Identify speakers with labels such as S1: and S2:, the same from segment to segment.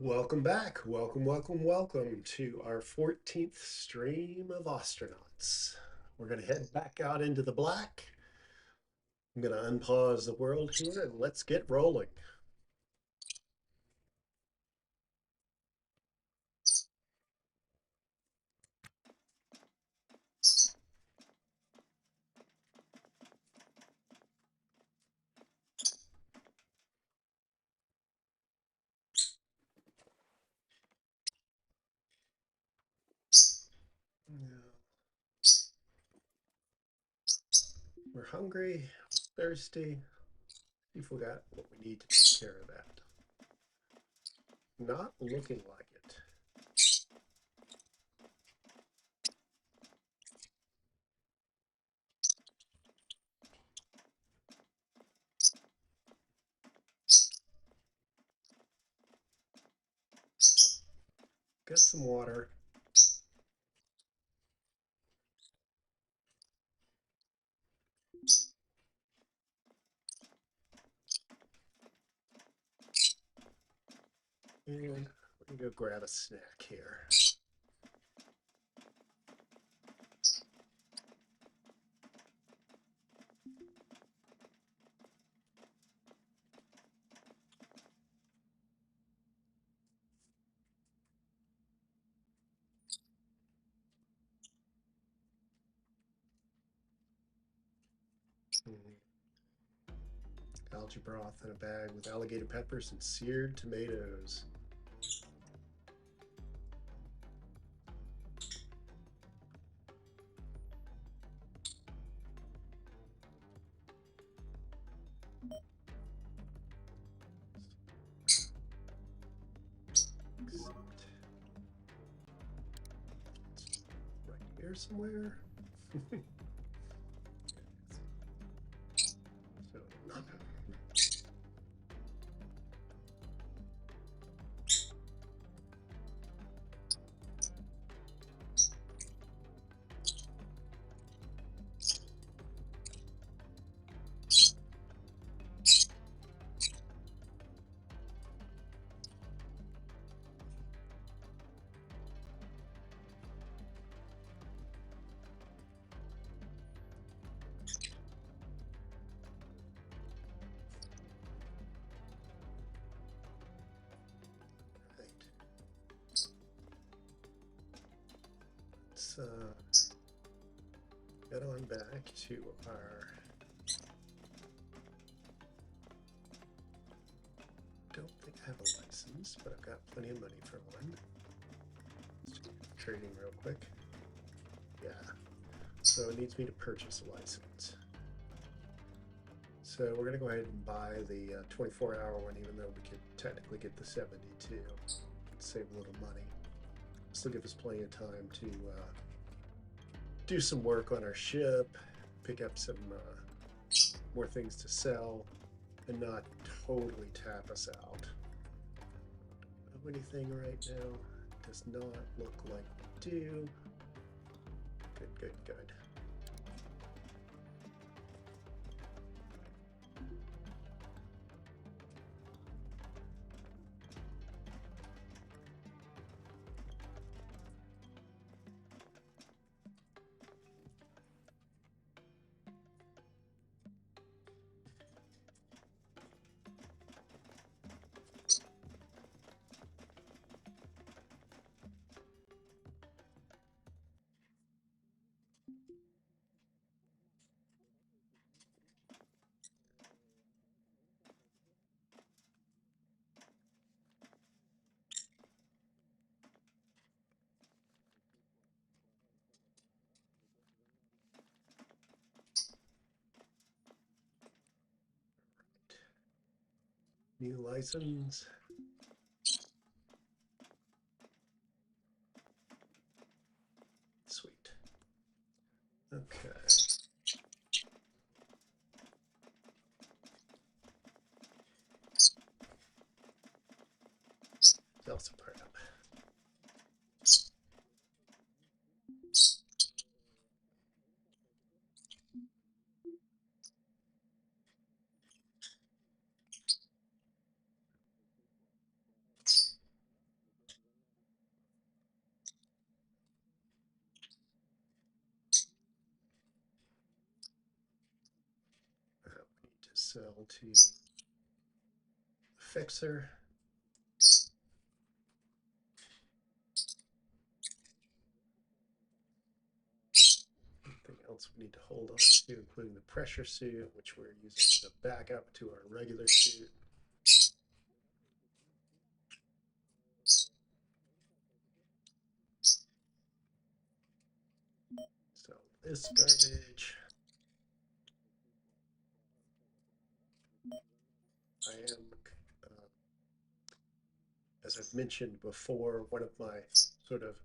S1: Welcome back. Welcome to our 14th stream of Ostranauts. We're going to head back out into the black. I'm going to unpause the world here and let's get rolling. We're hungry, we're thirsty. We forgot what we need to take care of that. Not looking like it. Got some water. And we're going to go grab a snack here. Algae broth in a bag with alligator peppers and seared tomatoes. Right here somewhere. So, let's get on back to our. Don't think I have a license, but I've got plenty of money for one. Let's do trading real quick. Yeah. So it needs me to purchase a license. So we're going to go ahead and buy the 24-hour one, even though we could technically get the 72. Save a little money. Still give us plenty of time to do some work on our ship, pick up some more things to sell, and not totally tap us out. Know anything right now? Does not look like we do. Good. New license. Sweet. Okay. Sell some part up. cell to fixer. Anything else we need to hold on to, including the pressure suit, which we're using as a backup to our regular suit. So this garbage. I am, as I've mentioned before, one of my sort of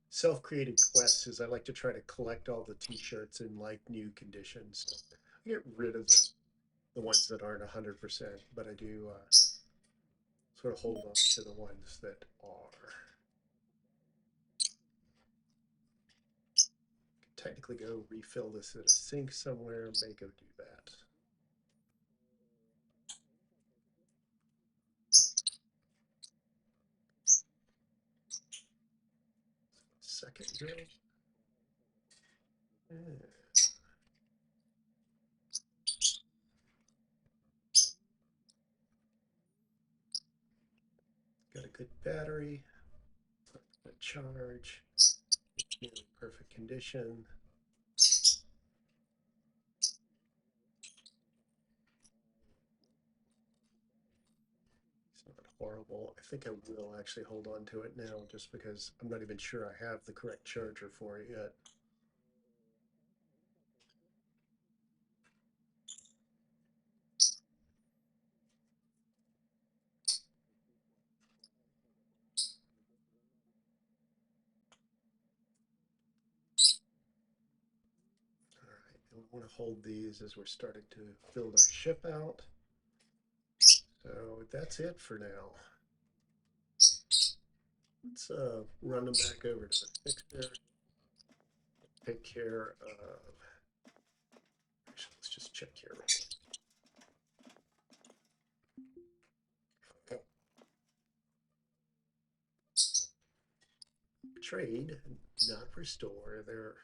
S1: self-created quests is I like to try to collect all the t-shirts in like new conditions. So I get rid of the ones that aren't 100%, but I do sort of hold on to the ones that are. Technically go refill this at a sink somewhere, may go do that. Second drill. Yeah. Got a good battery, a charge, nearly perfect condition. It's not horrible. I think I will actually hold on to it now just because I'm not even sure I have the correct charger for it yet. All right, and we want to hold these as we're starting to build our ship out. So that's it for now. Let's run them back over to the fixer. Take care of. Actually, let's just check here. Trade, not restore. There are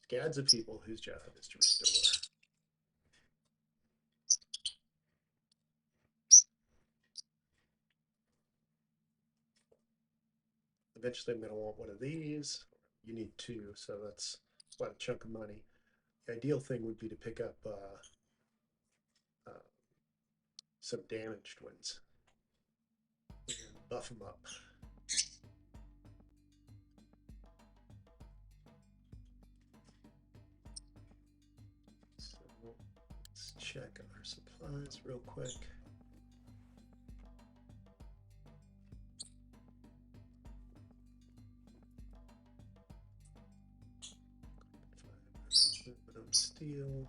S1: scads of people whose job is to restore. Eventually, I'm going to want one of these. You need two, so that's quite a chunk of money. The ideal thing would be to pick up some damaged ones and buff them up. So let's check our supplies real quick. Aluminum, steel.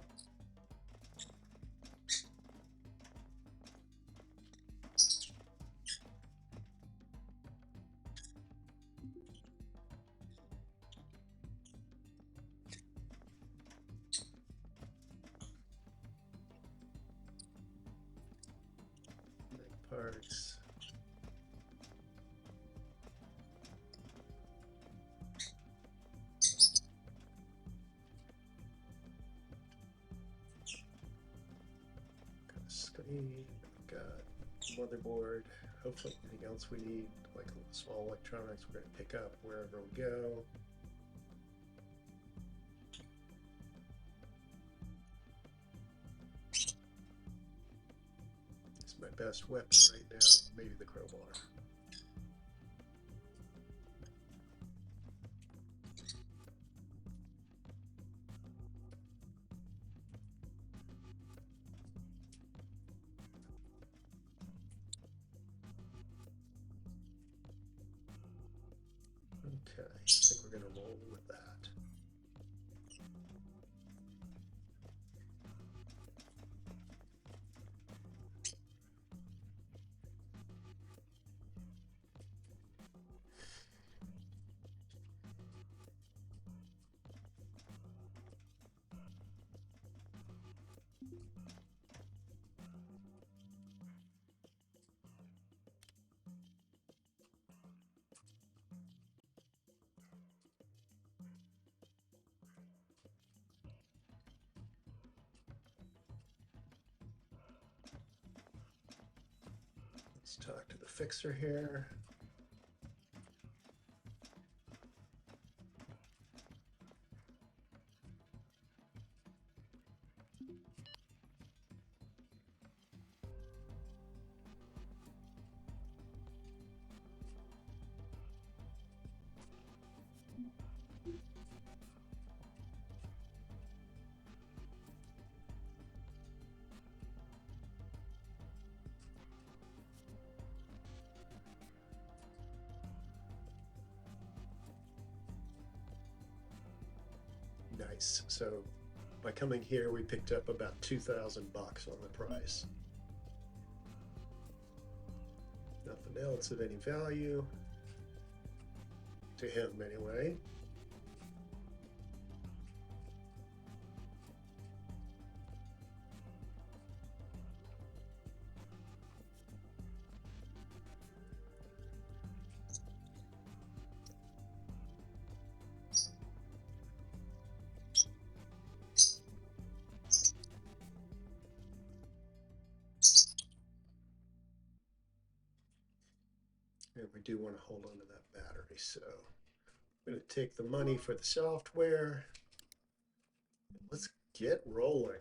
S1: Parts. Got a screen, got motherboard, hopefully anything else we need, like small electronics we're going to pick up wherever we go. It's my best weapon right now, maybe the crowbar. Okay, I think we're going to roll with that. Let's talk to the fixer here. Nice. So by coming here, we picked up about 2,000 bucks on the price. Nothing else of any value to him anyway. And we do want to hold on to that battery. So I'm going to take the money for the software. Let's get rolling.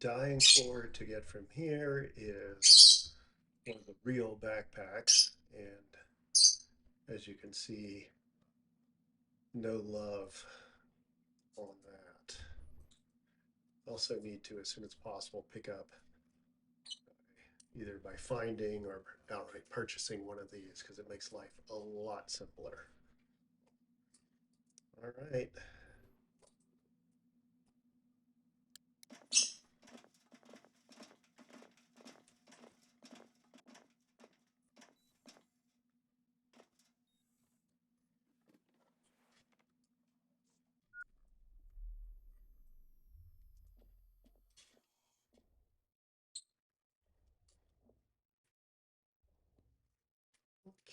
S1: Dying for to get from here is one of the real backpacks, and as you can see, no love on that. Also need to, as soon as possible, pick up either by finding or outright purchasing one of these because it makes life a lot simpler. All right.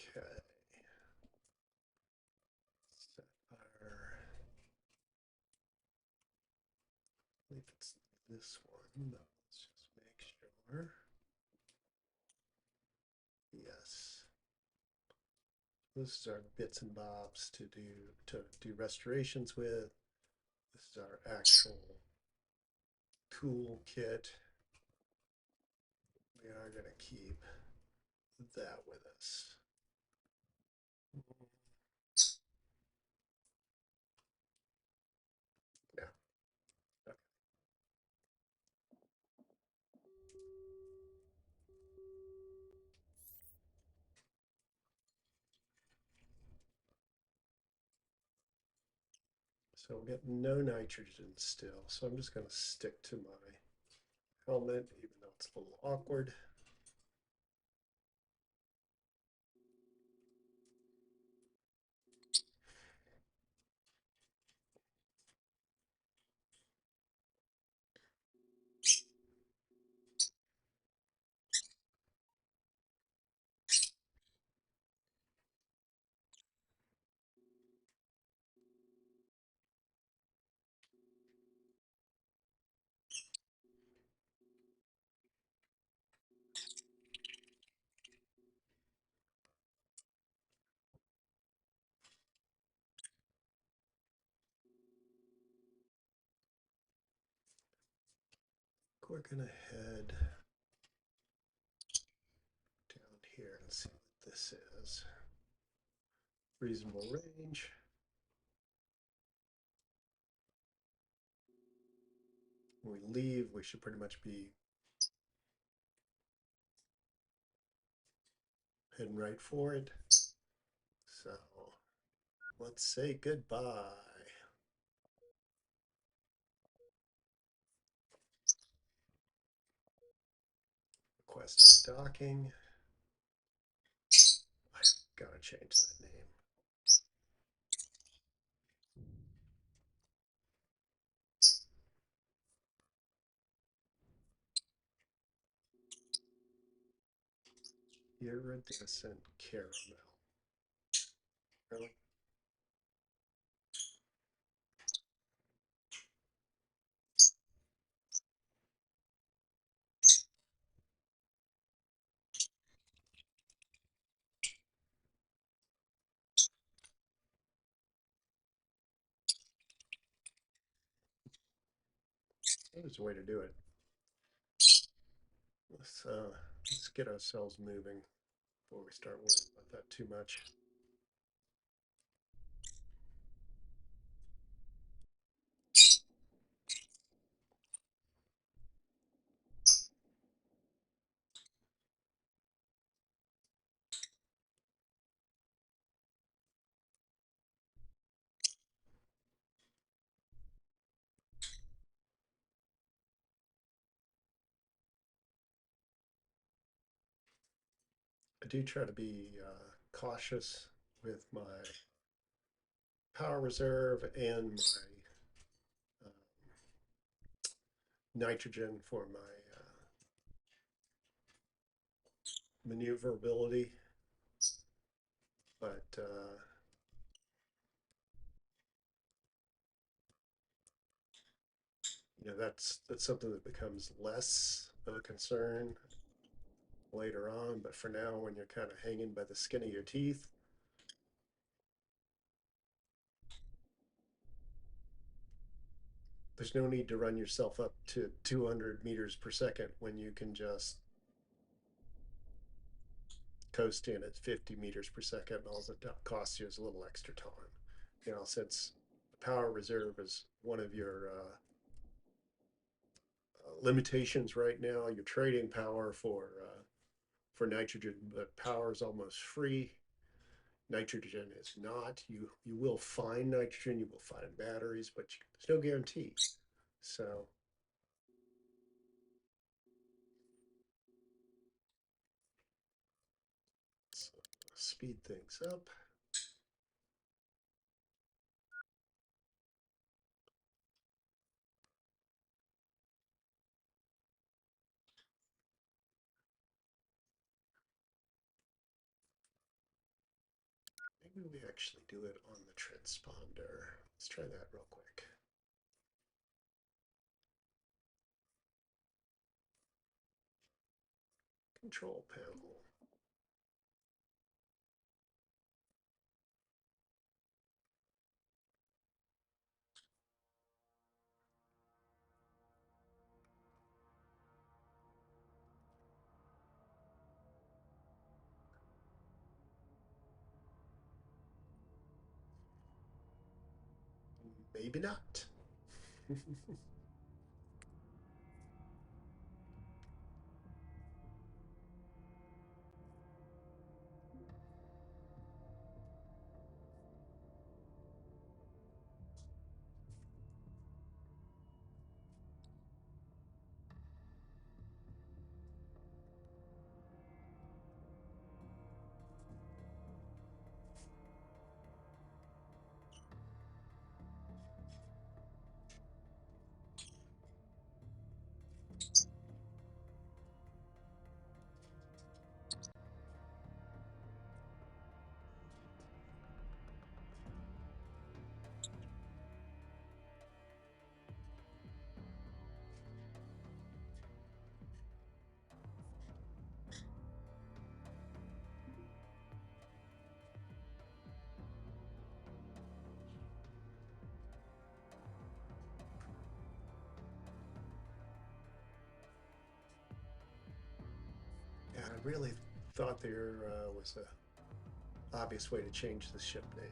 S1: Okay. Set our, I believe it's this one. No, let's just make sure. Yes. This is our bits and bobs to do restorations with. This is our actual cool kit. We are going to keep that with us. Yeah. Okay. So we get no nitrogen still. So I'm just going to stick to my helmet, even though it's a little awkward. We're going to head down here and see what this is. Reasonable range. When we leave, we should pretty much be heading right for it. So let's say goodbye. Request docking. I gotta change that name. Iridescent caramel. Really? There's a way to do it. Let's get ourselves moving before we start worrying about that too much. I do try to be cautious with my power reserve and my nitrogen for my maneuverability, but that's something that becomes less of a concern later on. But for now, when you're kind of hanging by the skin of your teeth, there's no need to run yourself up to 200 meters per second when you can just coast in at 50 meters per second. All it costs you is a little extra time. Since the power reserve is one of your limitations right now, you're trading power for nitrogen, but power is almost free. Nitrogen is not. You will find nitrogen, you will find batteries, but there's no guarantee. So let's speed things up. Maybe we actually do it on the transponder. Let's try that real quick. Control panel. Maybe not. Yeah, I really thought there was a obvious way to change the ship name.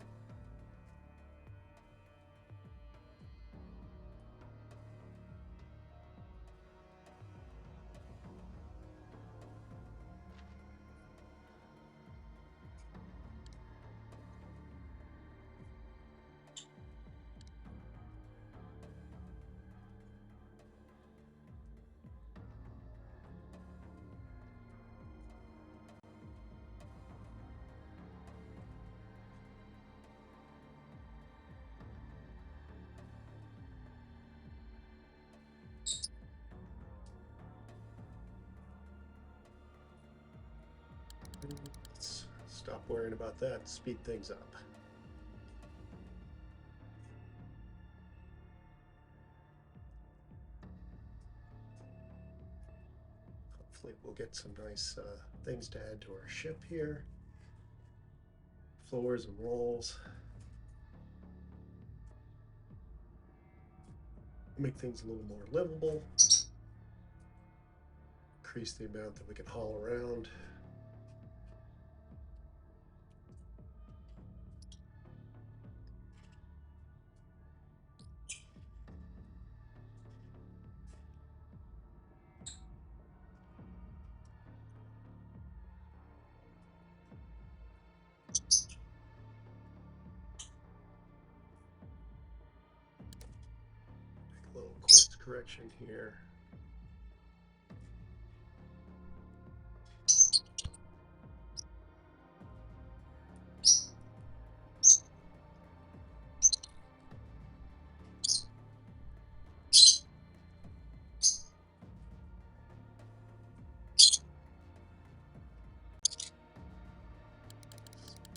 S1: Stop worrying about that. Speed things up. Hopefully we'll get some nice things to add to our ship here. Floors and walls. Make things a little more livable. Increase the amount that we can haul around. Make a little course correction here.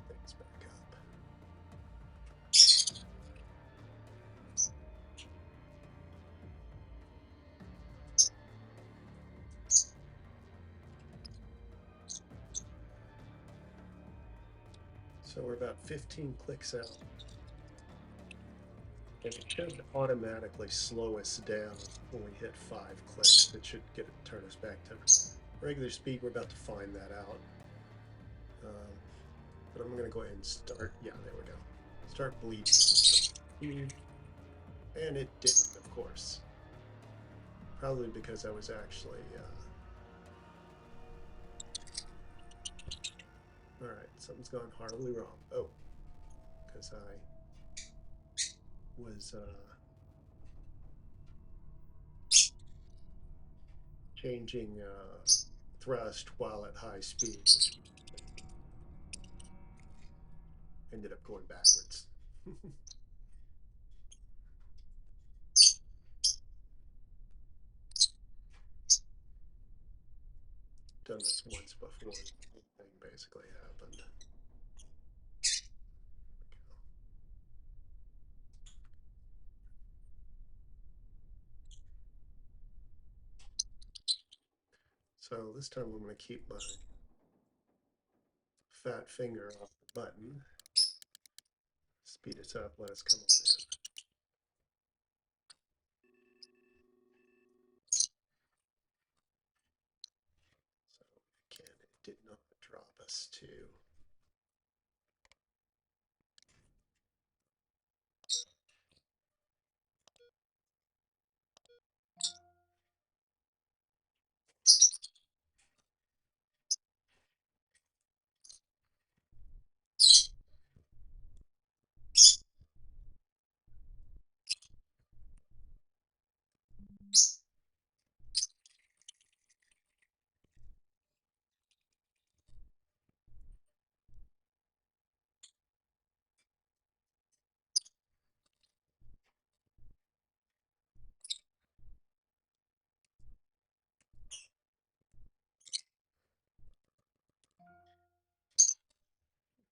S1: Things back up. So we're about 15 clicks out. And it should automatically slow us down when we hit 5 clicks. It should turn us back to regular speed. We're about to find that out. But I'm going to go ahead and start. Yeah, there we go. Start bleeding. And it didn't, of course. Probably because I was actually... Alright, something's gone horribly wrong. Oh, because I was changing thrust while at high speed. Ended up going backwards. Done this once before. The thing basically happened. So this time I'm going to keep my fat finger off the button. Speed us up, let us come on in. So again, it did not drop us to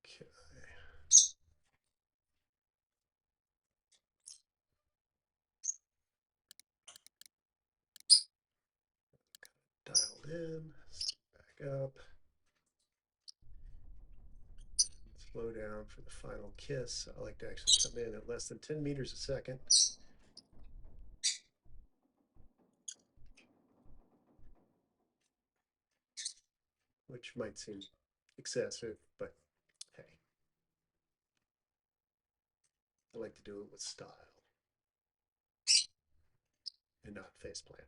S1: okay. Dialed in, back up. Slow down for the final kiss. I like to actually come in at less than 10 meters a second. Which might seem excessive, but hey, I like to do it with style and not faceplant.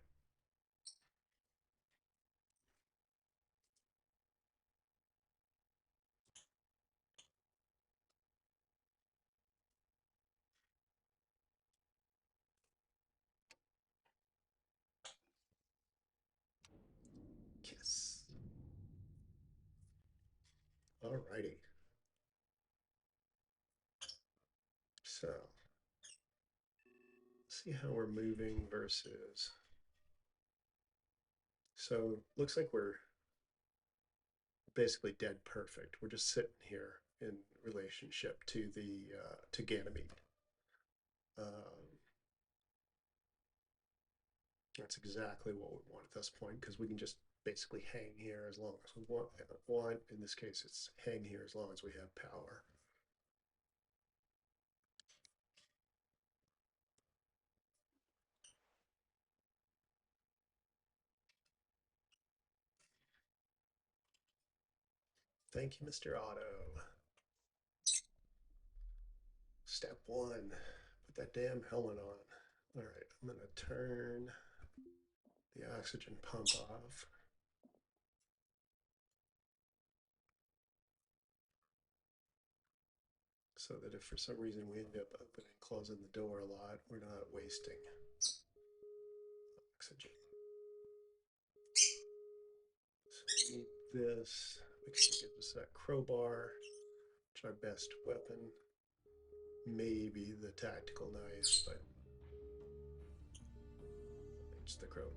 S1: Kiss. Alrighty. So, see how we're moving versus. So, looks like we're basically dead perfect. We're just sitting here in relationship to the to Ganymede. Um, that's exactly what we want at this point because we can just basically hang here as long as we want. In this case, it's hang here as long as we have power. Thank you, Mr. Otto. Step one, put that damn helmet on. All right, I'm gonna turn the oxygen pump off. So that if for some reason we end up opening and closing the door a lot, we're not wasting oxygen. So we need this because it gives us that crowbar, which is our best weapon. Maybe the tactical knife, but it's the crowbar.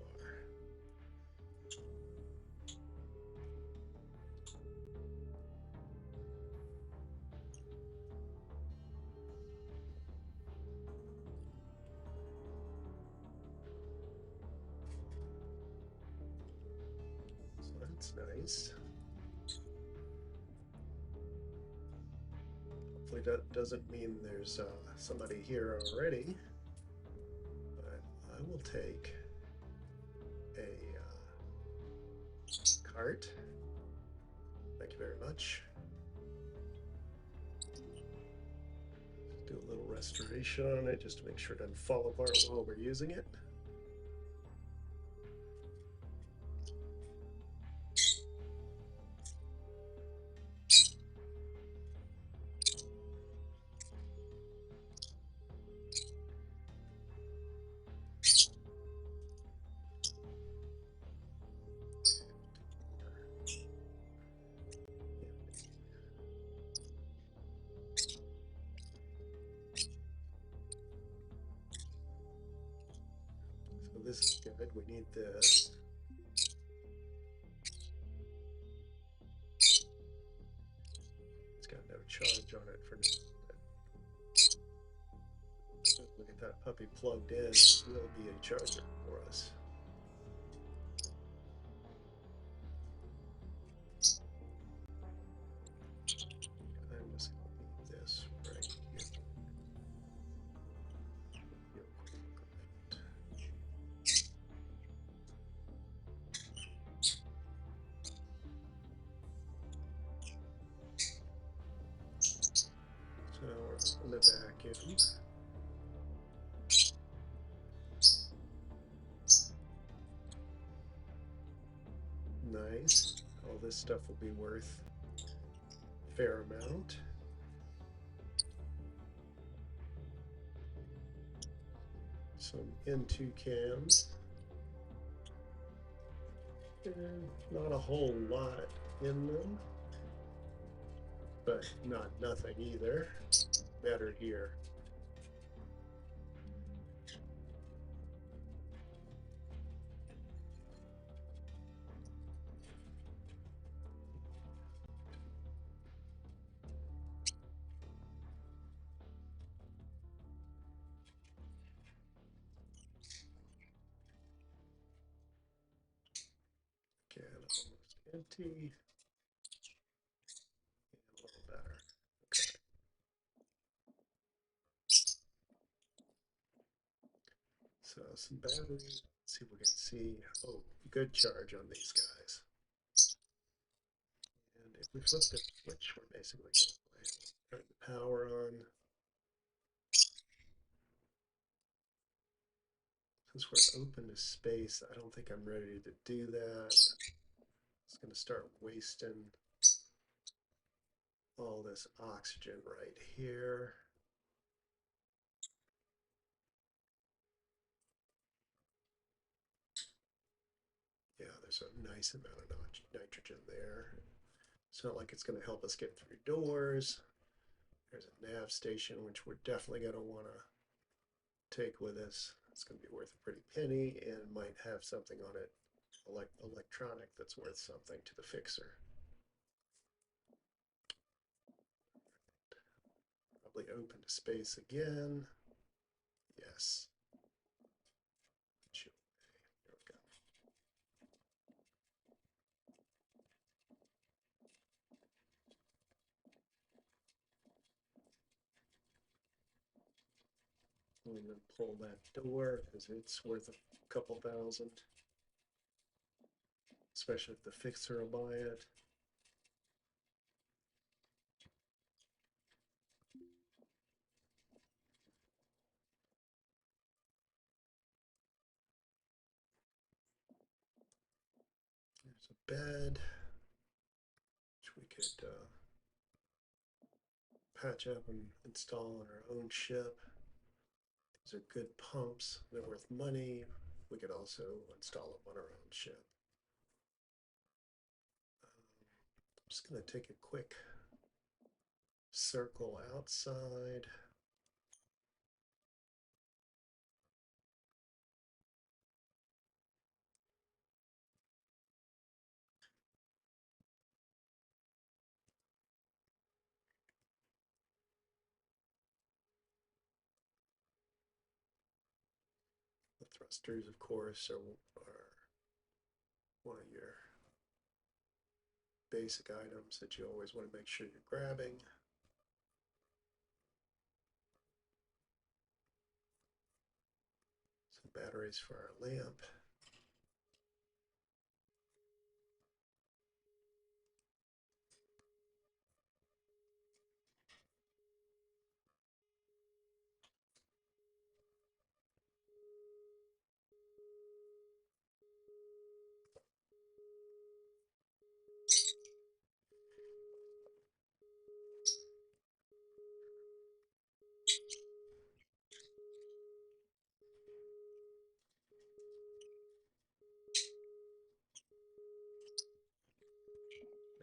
S1: So that's nice. Hopefully that doesn't mean there's somebody here already, but I will take a cart. Thank you very much. Do a little restoration on it just to make sure it doesn't fall apart while we're using it. So this is good. We need this. It's got no charge on it for now. But we get that puppy plugged in, it will be a charger for us. I'm just going to leave this right here. So we're on the back end. Nice. All this stuff will be worth a fair amount. Some N2 cams. And not a whole lot in them, but not nothing either. Better here. Again, almost empty. And a little better. Okay. So some batteries. Let's see if we can see. Oh, good charge on these guys. And if we flip the switch, we're basically going to turn the power on. Since we're open to space, I don't think I'm ready to do that. It's going to start wasting all this oxygen right here. Yeah, there's a nice amount of nitrogen there. It's not like it's going to help us get through doors. There's a nav station, which we're definitely going to want to take with us. It's going to be worth a pretty penny and might have something on it, electronic, that's worth something to the fixer. probably open to space again. Yes. There we go. I'm going to pull that door because it's worth a couple thousand, especially if the fixer will buy it. There's a bed, which we could patch up and install on our own ship. These are good pumps. They're worth money. We could also install them on our own ship. I'm just going to take a quick circle outside. The thrusters, of course, are one of your basic items that you always want to make sure you're grabbing. Some batteries for our lamp.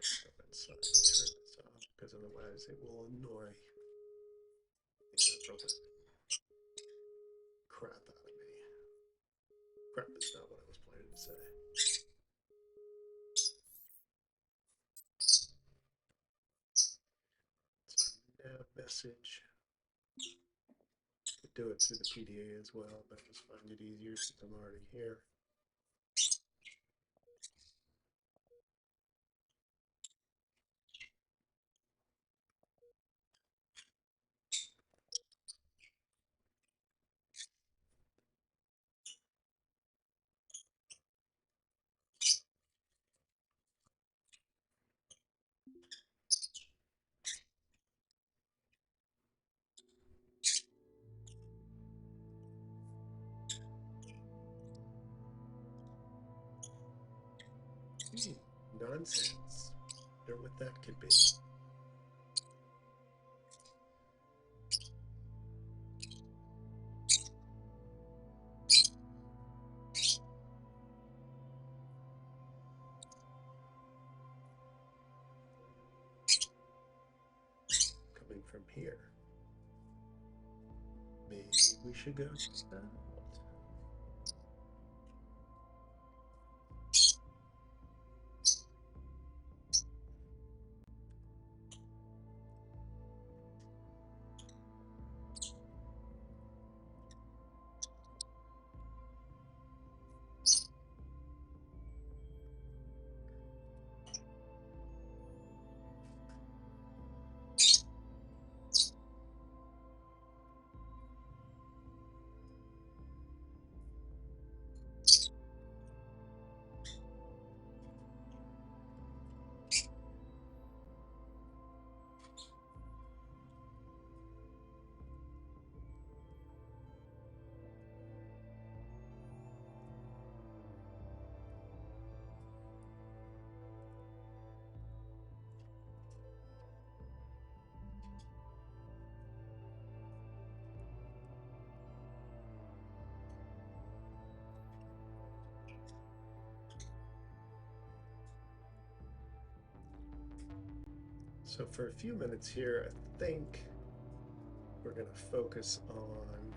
S1: Step inside and turn this off because otherwise it will annoy the crap out of me. Crap is not what I was planning to say. It's a nav message. Could do it through the PDA as well, but I just find it easier since I'm already here. Nonsense. Wonder what that could be. Coming from here. Maybe we should go check that out. So for a few minutes here, I think we're going to focus on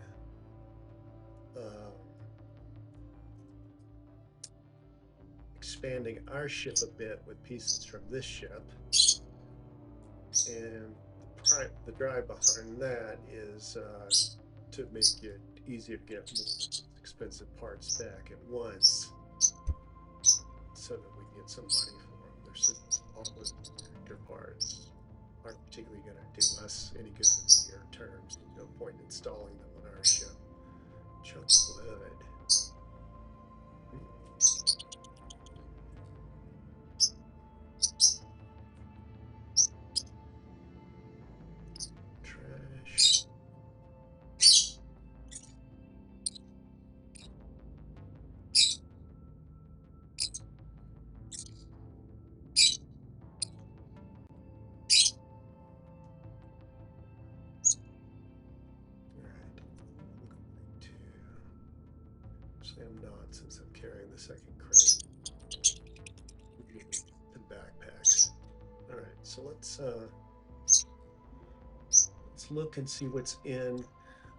S1: expanding our ship a bit with pieces from this ship. And the the drive behind that is to make it easier to get more expensive parts back at once, so that we can get some money for them. All those character parts aren't particularly going to do us any good in the near term. So no point in installing them on our ship. Chunk of wood. Trash. Alright. I'm going to. Actually, I'm not, since I'm carrying the second crate and backpacks. Alright, so let's look and see what's in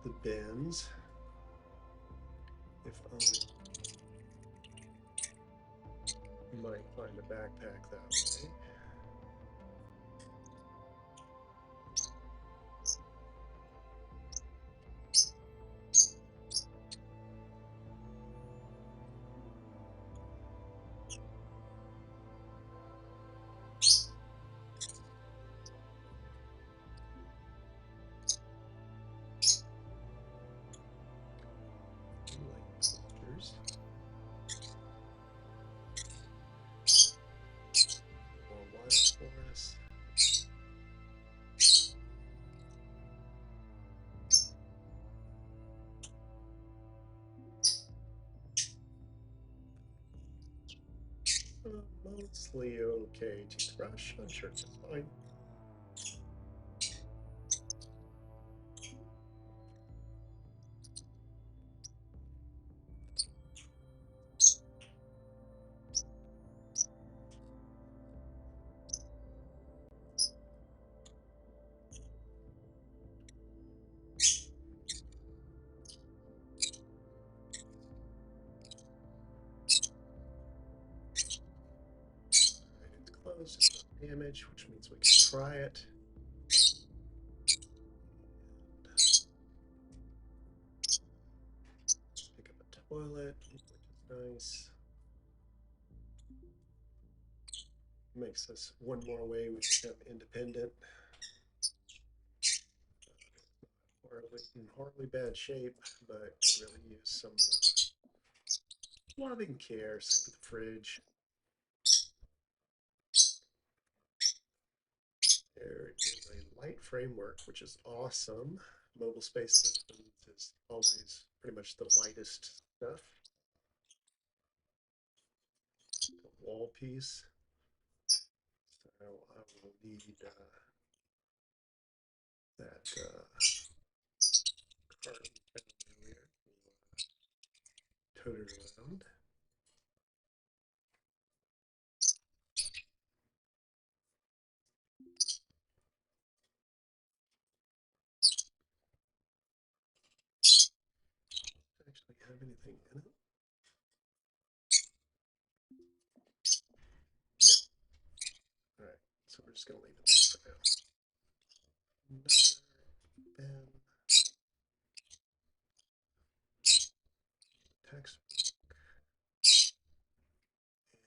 S1: the bins. If only we might find a backpack that way. Like posters. More wire for us. Mostly okay. Toothbrush, I'm sure it's fine. Alright, it's closed, it's not damaged, which means we can try it. Pick up a toilet, which is nice. Makes us one more way we become independent. In horribly bad shape, but could really use some loving care. Same with the fridge. There is a light framework, which is awesome. Mobile Space Systems is always pretty much the lightest stuff. The wall piece. So I will need that card earlier. Tote it around. Actually have anything in it? No. Alright, so we're just going to leave it there for now. Another pen. Textbook.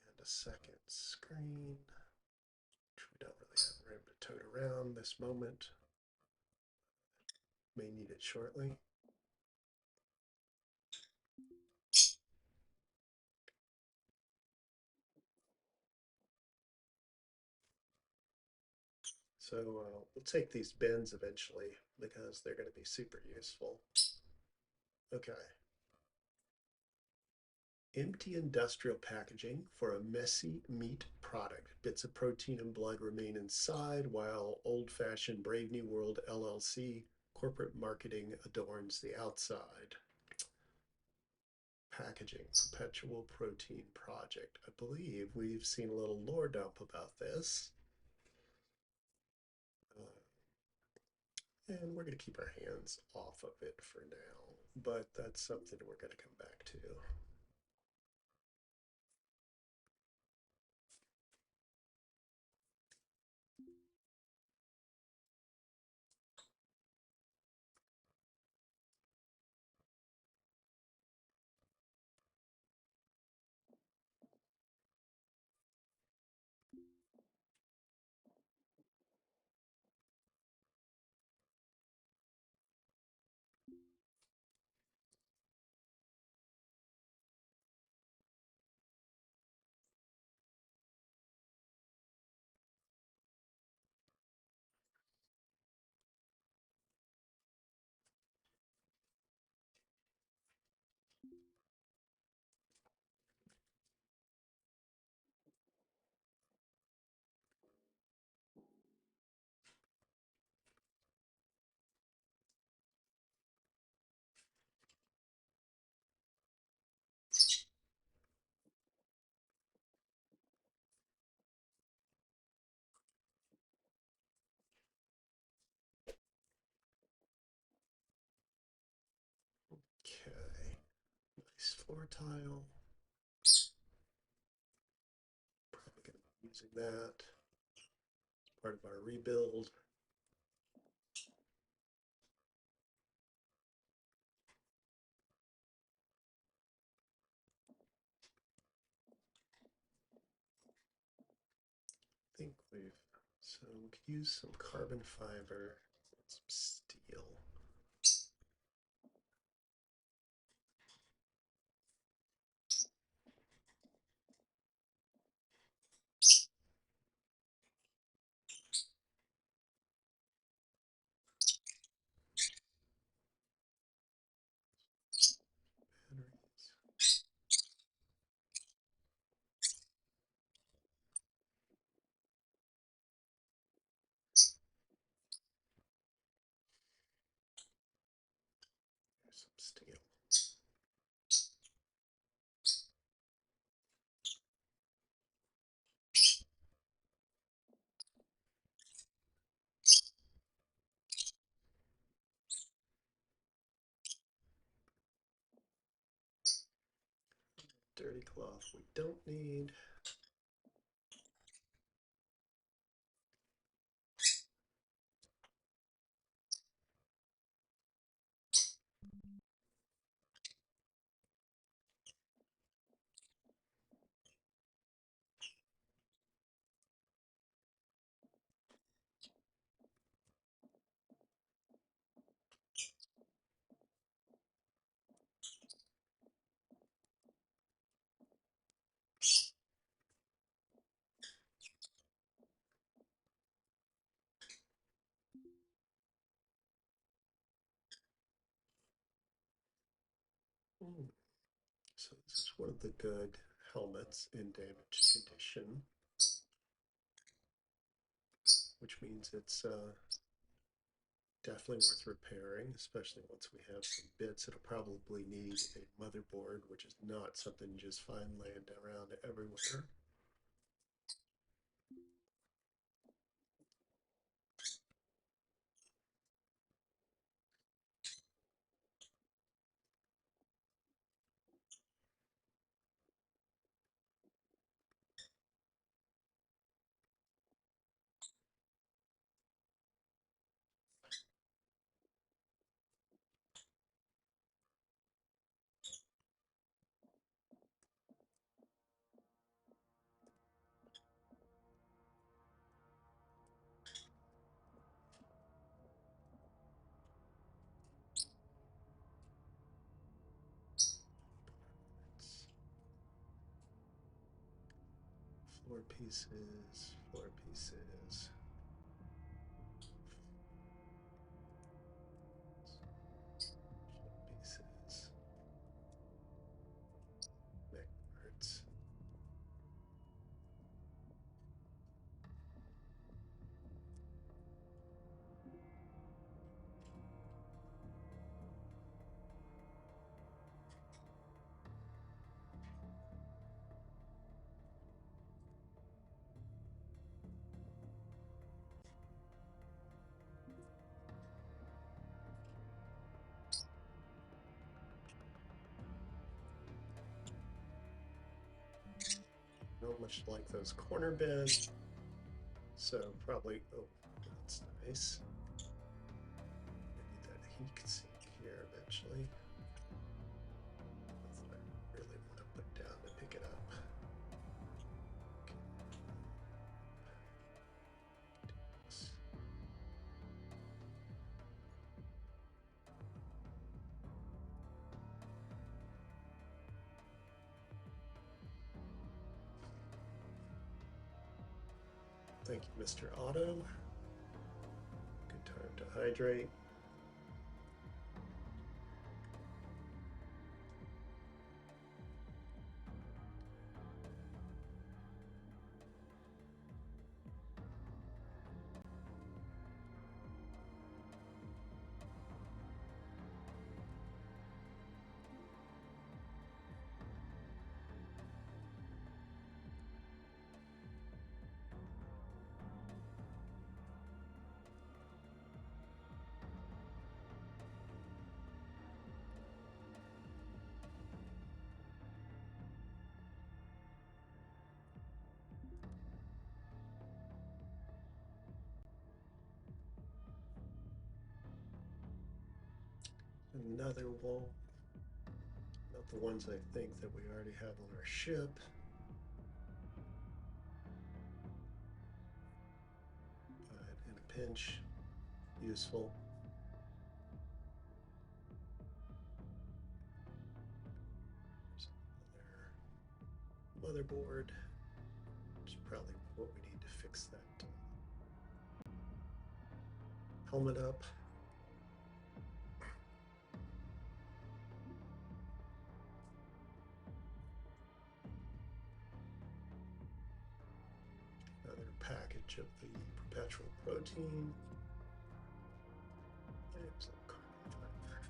S1: And a second screen, which we don't really have room to tote around this moment. May need it shortly. So we'll take these bins eventually because they're going to be super useful. Okay. Empty industrial packaging for a messy meat product. Bits of protein and blood remain inside while old-fashioned Brave New World LLC corporate marketing adorns the outside. Packaging, perpetual protein project. I believe we've seen a little lore dump about this. And we're going to keep our hands off of it for now, but that's something we're going to come back to. Replace floor tile. Probably going to be using that as part of our rebuild. I think so we could use some carbon fiber and some steel. Batteries. There's some steel. 30 cloth we don't need. So this is one of the good helmets in damaged condition, which means it's definitely worth repairing, especially once we have some bits. It'll probably need a motherboard, which is not something you just find laying around everywhere. Floor pieces, floor pieces. Pieces. Neck parts. Not much like those corner bins, so probably, oh, that's nice. I need that heat sink here eventually. That's what I really want to put down to pick it up. Thank you, Mr. Otto. Good time to hydrate. Another wall. Not the ones I think that we already have on our ship. But in a pinch, useful. There's another motherboard. Which is probably what we need to fix that helmet up. Another package of the perpetual protein. There's a carbon fiber.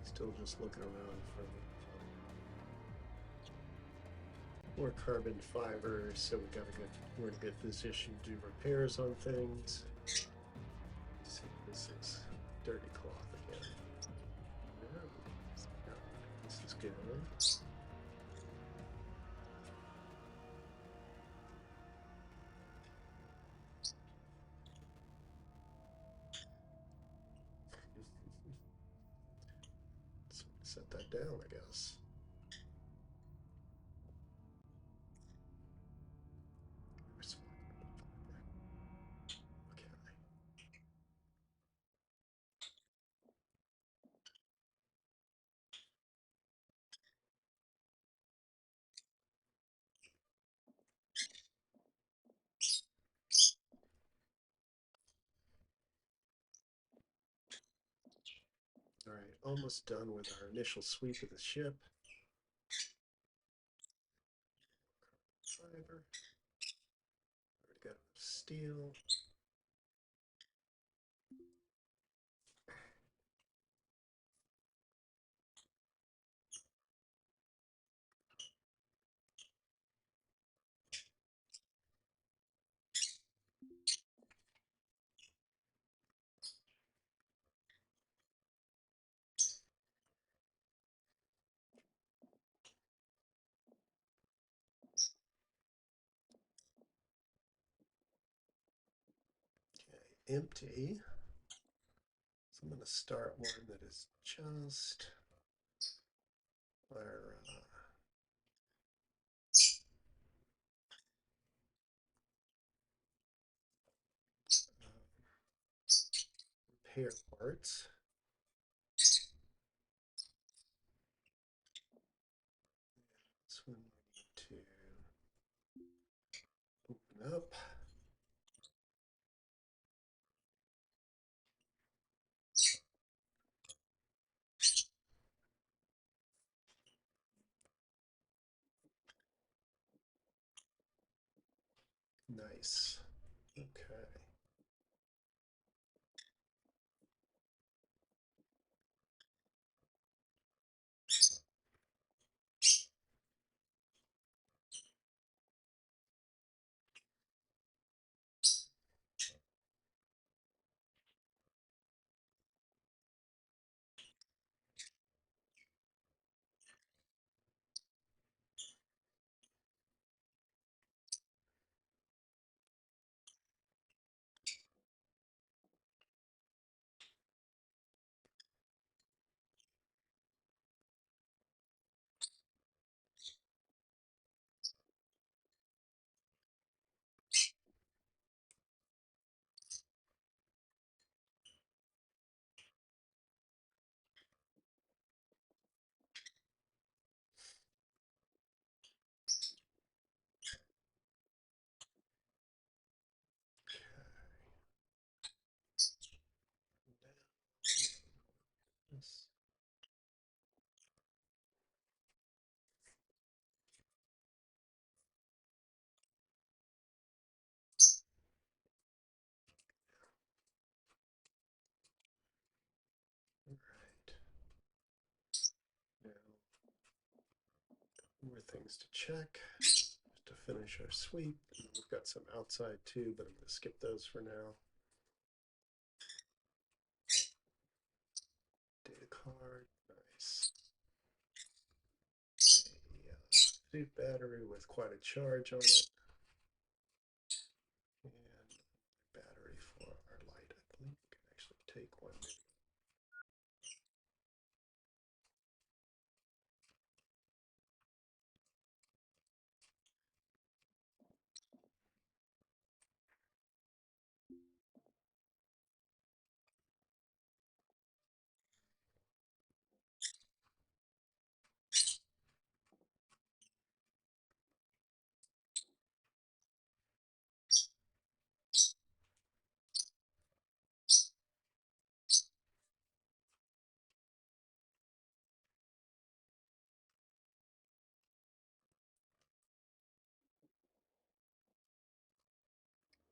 S1: Still just looking around for more carbon fiber, so we gotta get we're gonna get this issue to do repairs on things. Let's see, this is dirty cloth again. No, this is good. So set that down, I guess. Okay. All right, almost done with our initial sweep of the ship. Fiber. Already got steel. Okay, empty. So I'm going to start one that is just our repair parts. This one we need to open up. Nice. Okay. things to check to finish our sweep. We've got some outside too, but I'm going to skip those for now. Data card, nice. A battery with quite a charge on it. And battery for our light. I believe we can actually take one.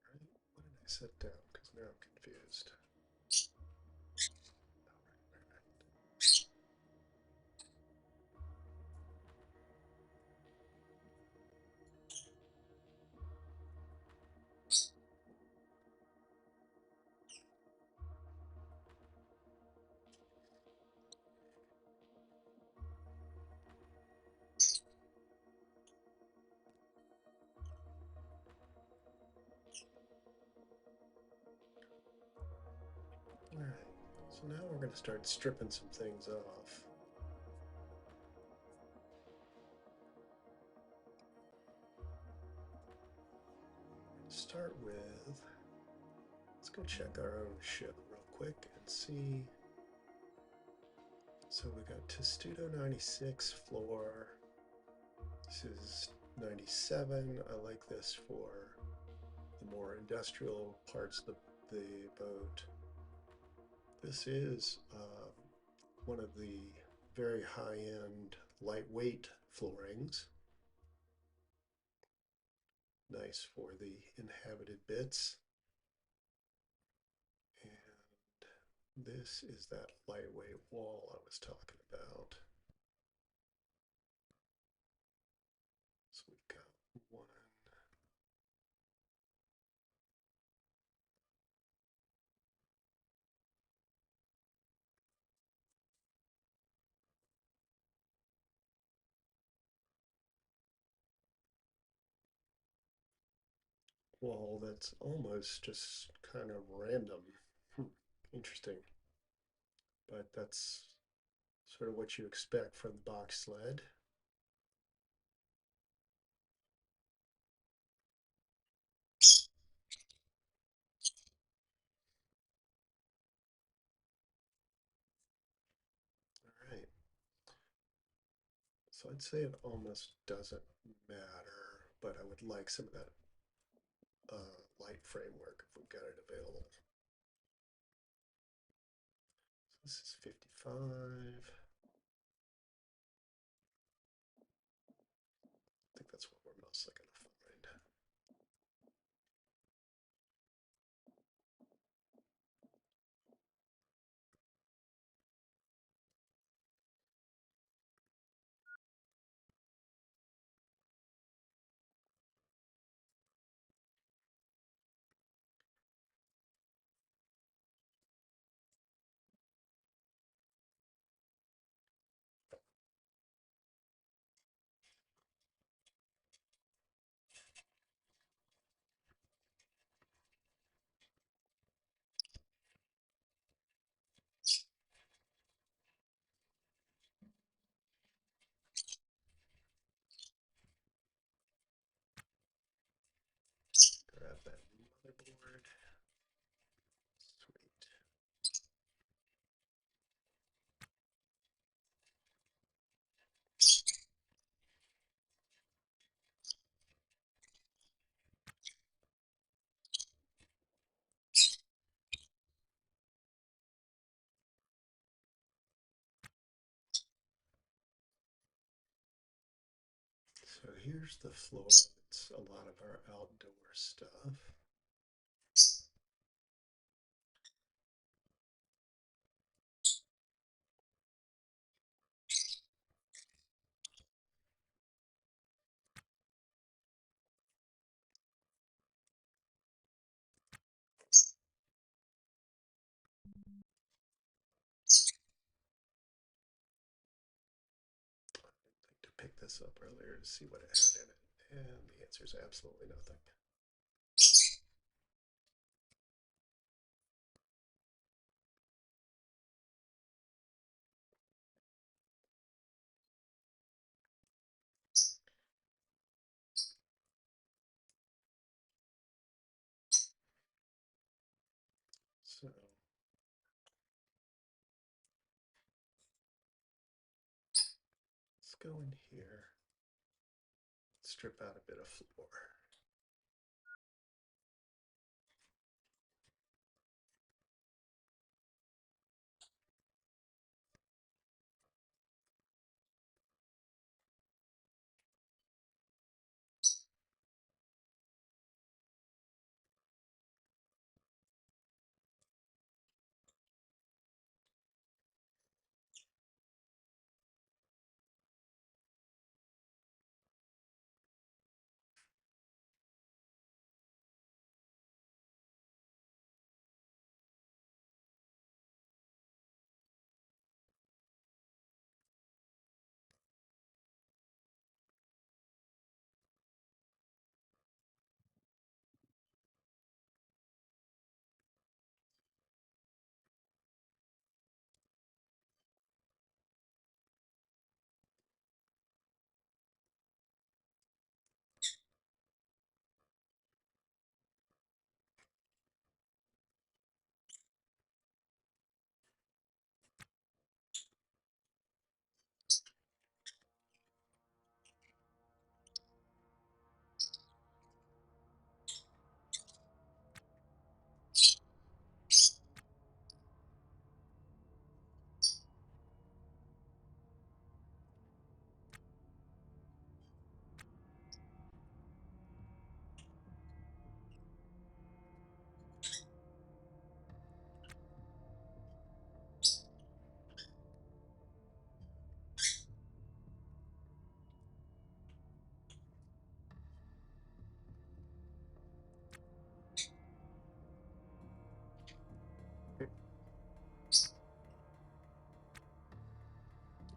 S1: Right? What did I set down? Because now I'm confused. Alright, so now we're going to start stripping some things off. Start with, let's go check our own ship real quick and see. So we got Testudo 96 floor. This is 97. I like this for the more industrial parts of the boat. This is one of the very high-end lightweight floorings. Nice for the inhabited bits. And this is that lightweight wall I was talking about. So we've got one. Wall that's almost just kind of random. Interesting. But that's sort of what you expect from the box sled. All right. So I'd say it almost doesn't matter, but I would like some of that light framework if we've got it available. So this is 55. I think that's what we're mostly going to find. Grab that motherboard. Sweet. So here's the floor. It's a lot of our outdoor stuff. this up earlier to see what it had in it, and the answer is absolutely nothing. So let's go in here, strip out a bit of floor.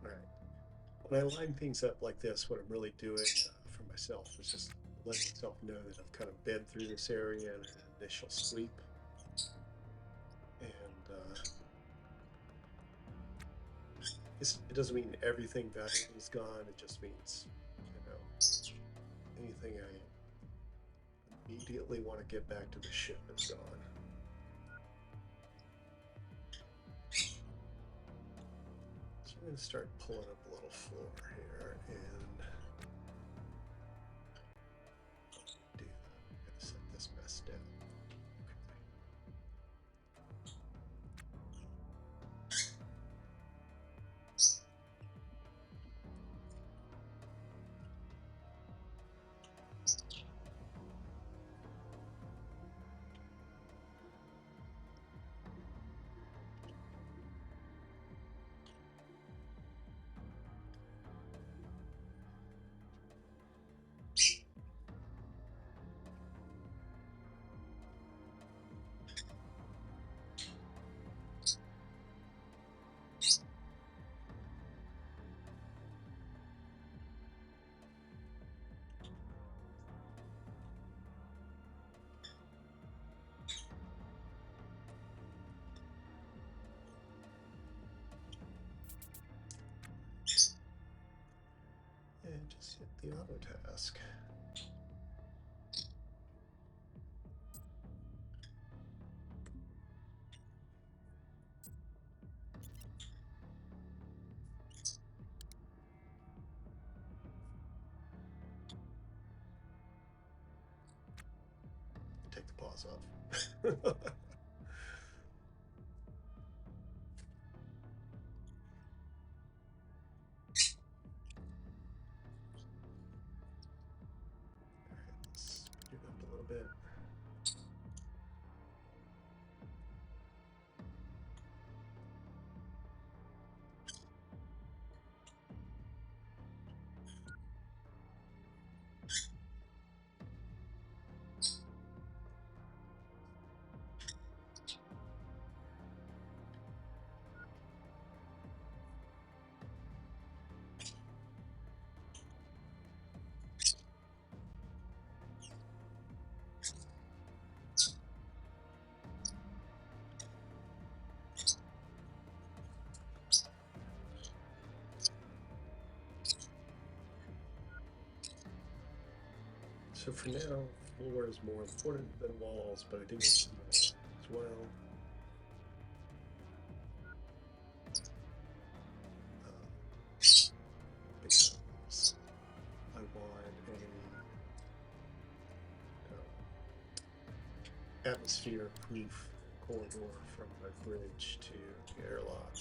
S1: All right. When I line things up like this, what I'm really doing for myself is just letting myself know that I've kind of been through this area in an initial sweep. And it doesn't mean everything valuable is gone. It just means, anything I immediately want to get back to the ship is gone. So I'm going to start pulling up a little floor here and do that. I'm going to set this mess down. And just hit the auto task. Take the pause off. Speed it up a little bit. So for now, floor is more important than walls, but I do want some walls as well. Because I want a atmosphere-proof corridor from my bridge to the airlock.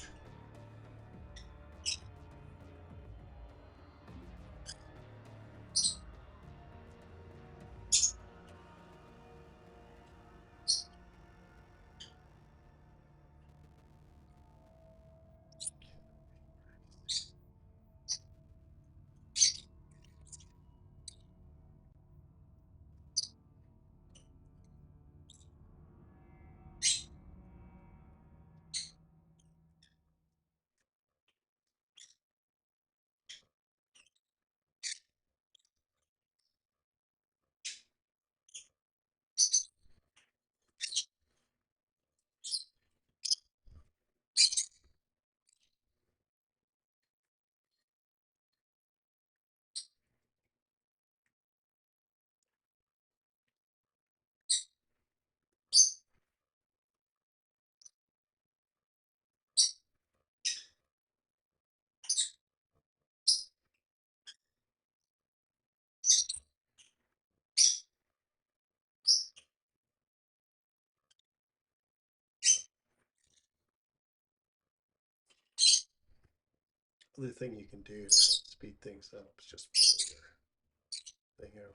S1: Other thing you can do to help speed things up is just pull your thing over.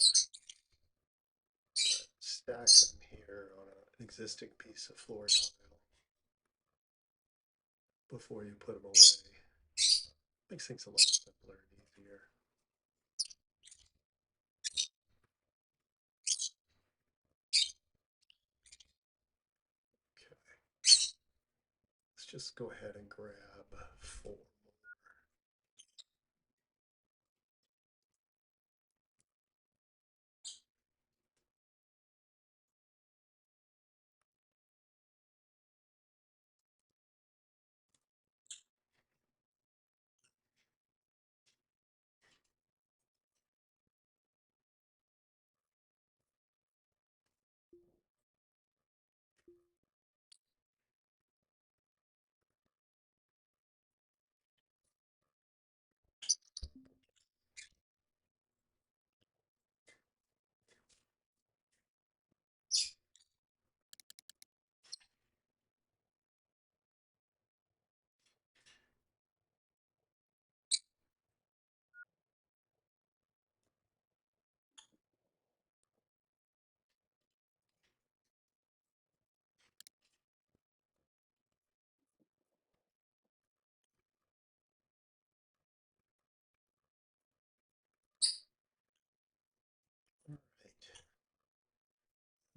S1: Stack them here on an existing piece of floor tile before you put them away. Makes things a lot simpler and easier. Okay. Let's just go ahead and grab 4 more.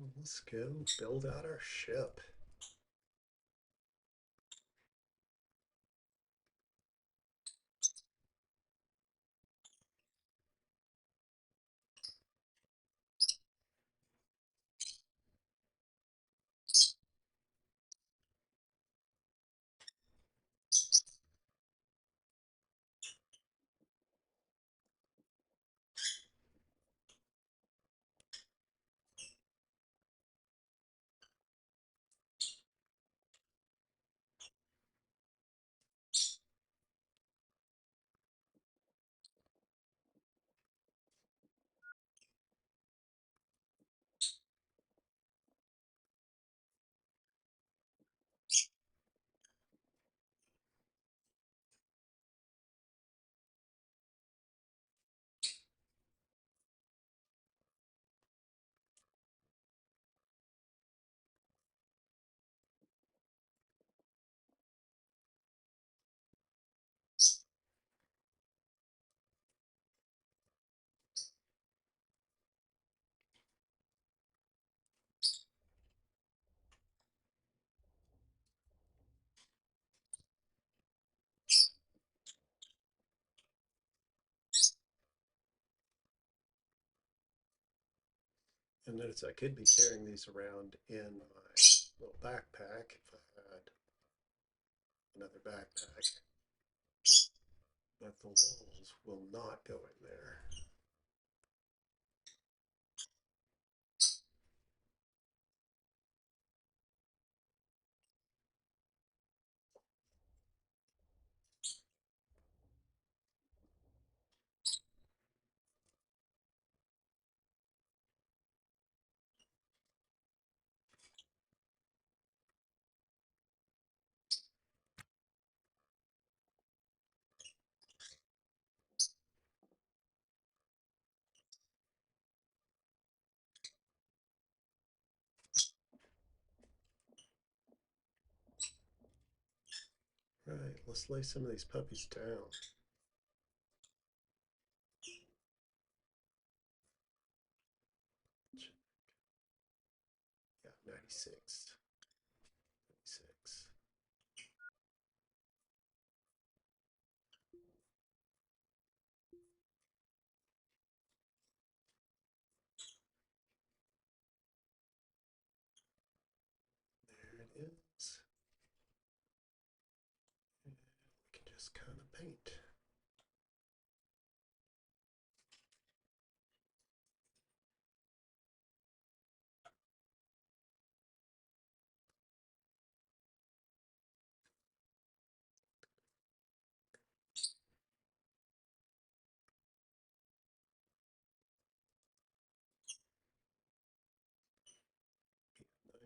S1: All right. Let's go build out our ship. And notice I could be carrying these around in my little backpack if I had another backpack, but the walls will not go in there. let's lay some of these puppies down. Yeah, 96. 96. There it is. And we can just kind of paint.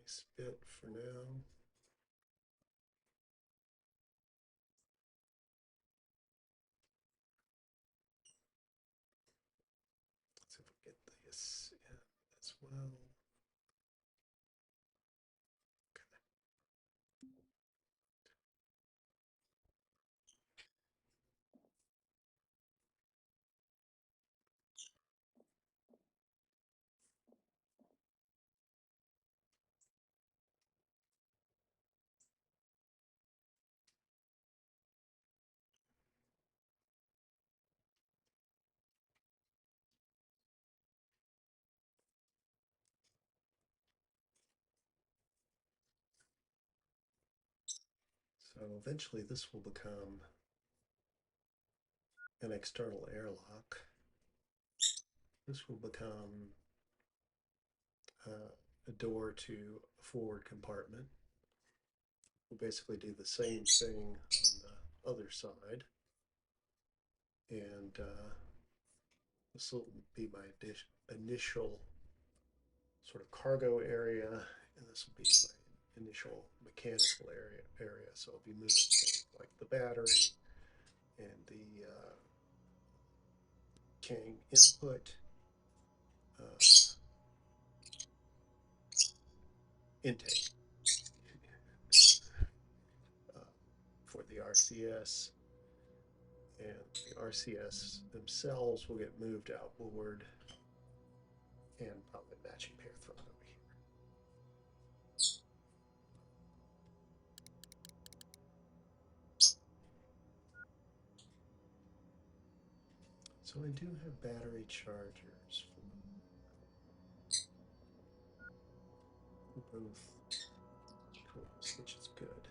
S1: Nice bit for now. Let's see if we get this in as well. So eventually this will become an external airlock. This will become a door to a forward compartment. We'll basically do the same thing on the other side. And this will be my initial sort of cargo area, and this will be my initial mechanical area. So I'll be moving things like the battery and the Kang input, intake for the RCS, and the RCS themselves will get moved outboard and probably matching pair thrown over here. So I do have battery chargers for both controls, which is good.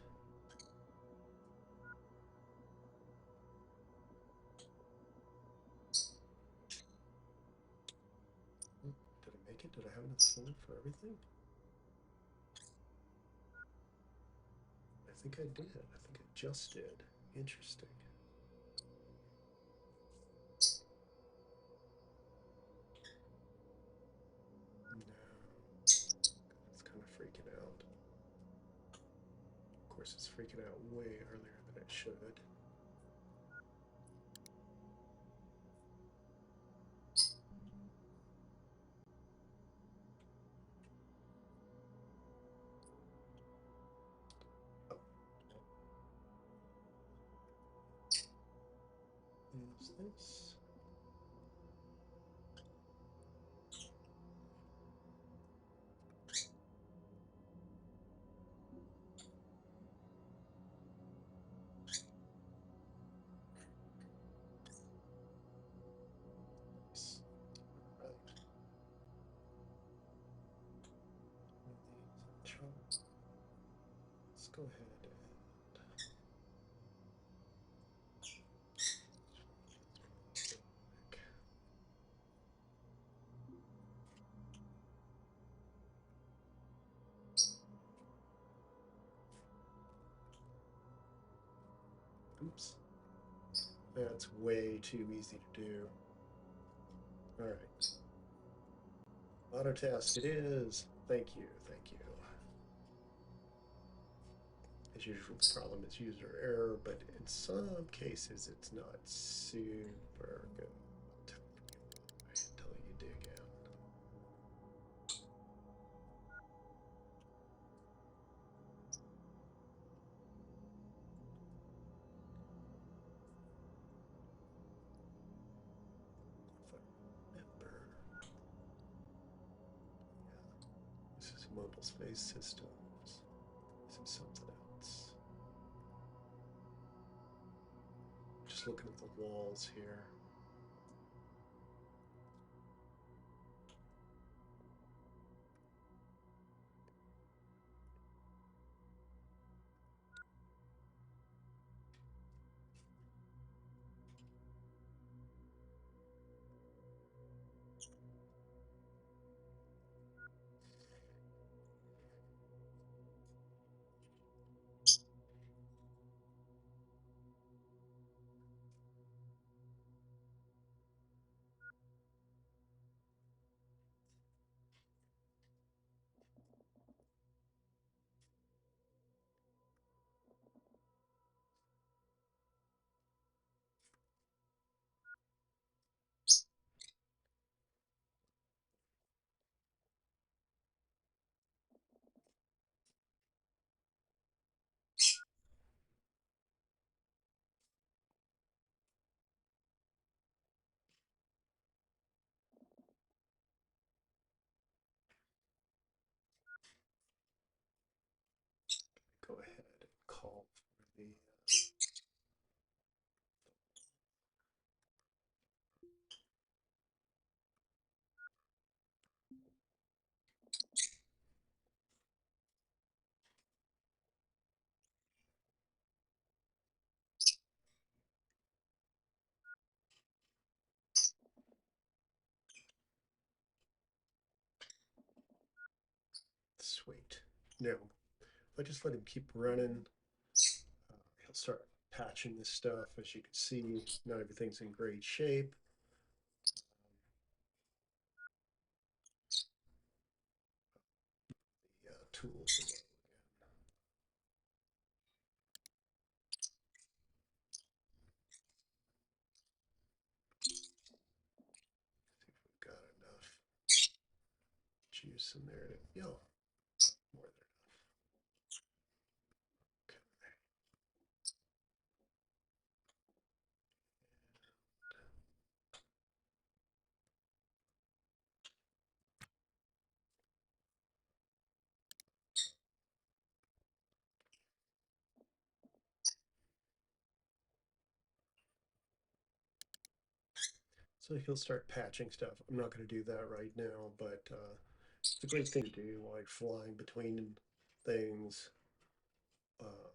S1: Did I make it? Did I have enough fluid for everything? I think I did. I think I just did. Interesting. No, it's kind of freaking out. Of course, it's freaking out way earlier than it should. Oh, is this? Right. Let's go ahead and oops. That's way too easy to do. All right. Auto test it is. Thank you. Thank you. As usual, the problem is user error, but in some cases it's not super good. I'll tell you why until you dig in. mobile space systems. This is something else. Just looking at the walls here. Go ahead and call for the sweet. Now, if I just let him keep running, he'll start patching this stuff. As you can see, not everything's in great shape. The tools. See if we've got enough juice in there to, you know, more than enough. Okay. So he'll start patching stuff. I'm not going to do that right now, but it's a great thing to do, like flying between things. Uh,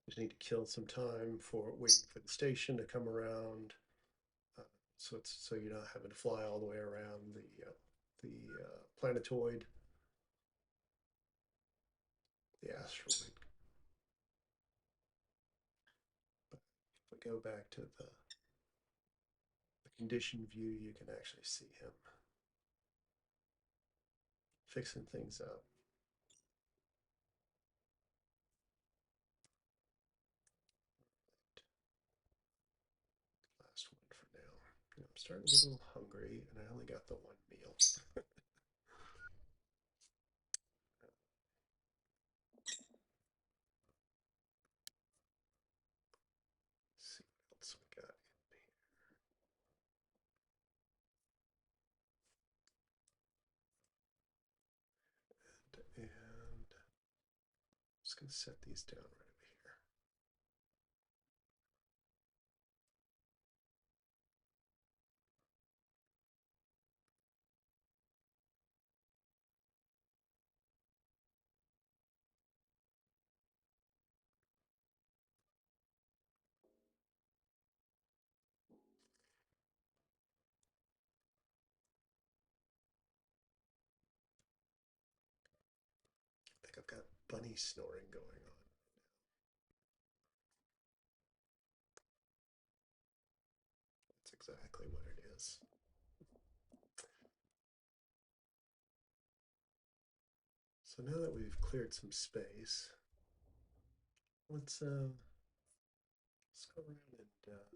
S1: just need to kill some time for waiting for the station to come around. Uh, so you're not having to fly all the way around the planetoid, the asteroid. But if we go back to the condition view, you can actually see him fixing things up. Last one for now. You know, I'm starting to get a little hungry, and I only got the one meal. Let's see what else we got in here. And I'm just going to set these down right over here. I think I've got bunny snoring going on. That's exactly what it is. So now that we've cleared some space, let's go around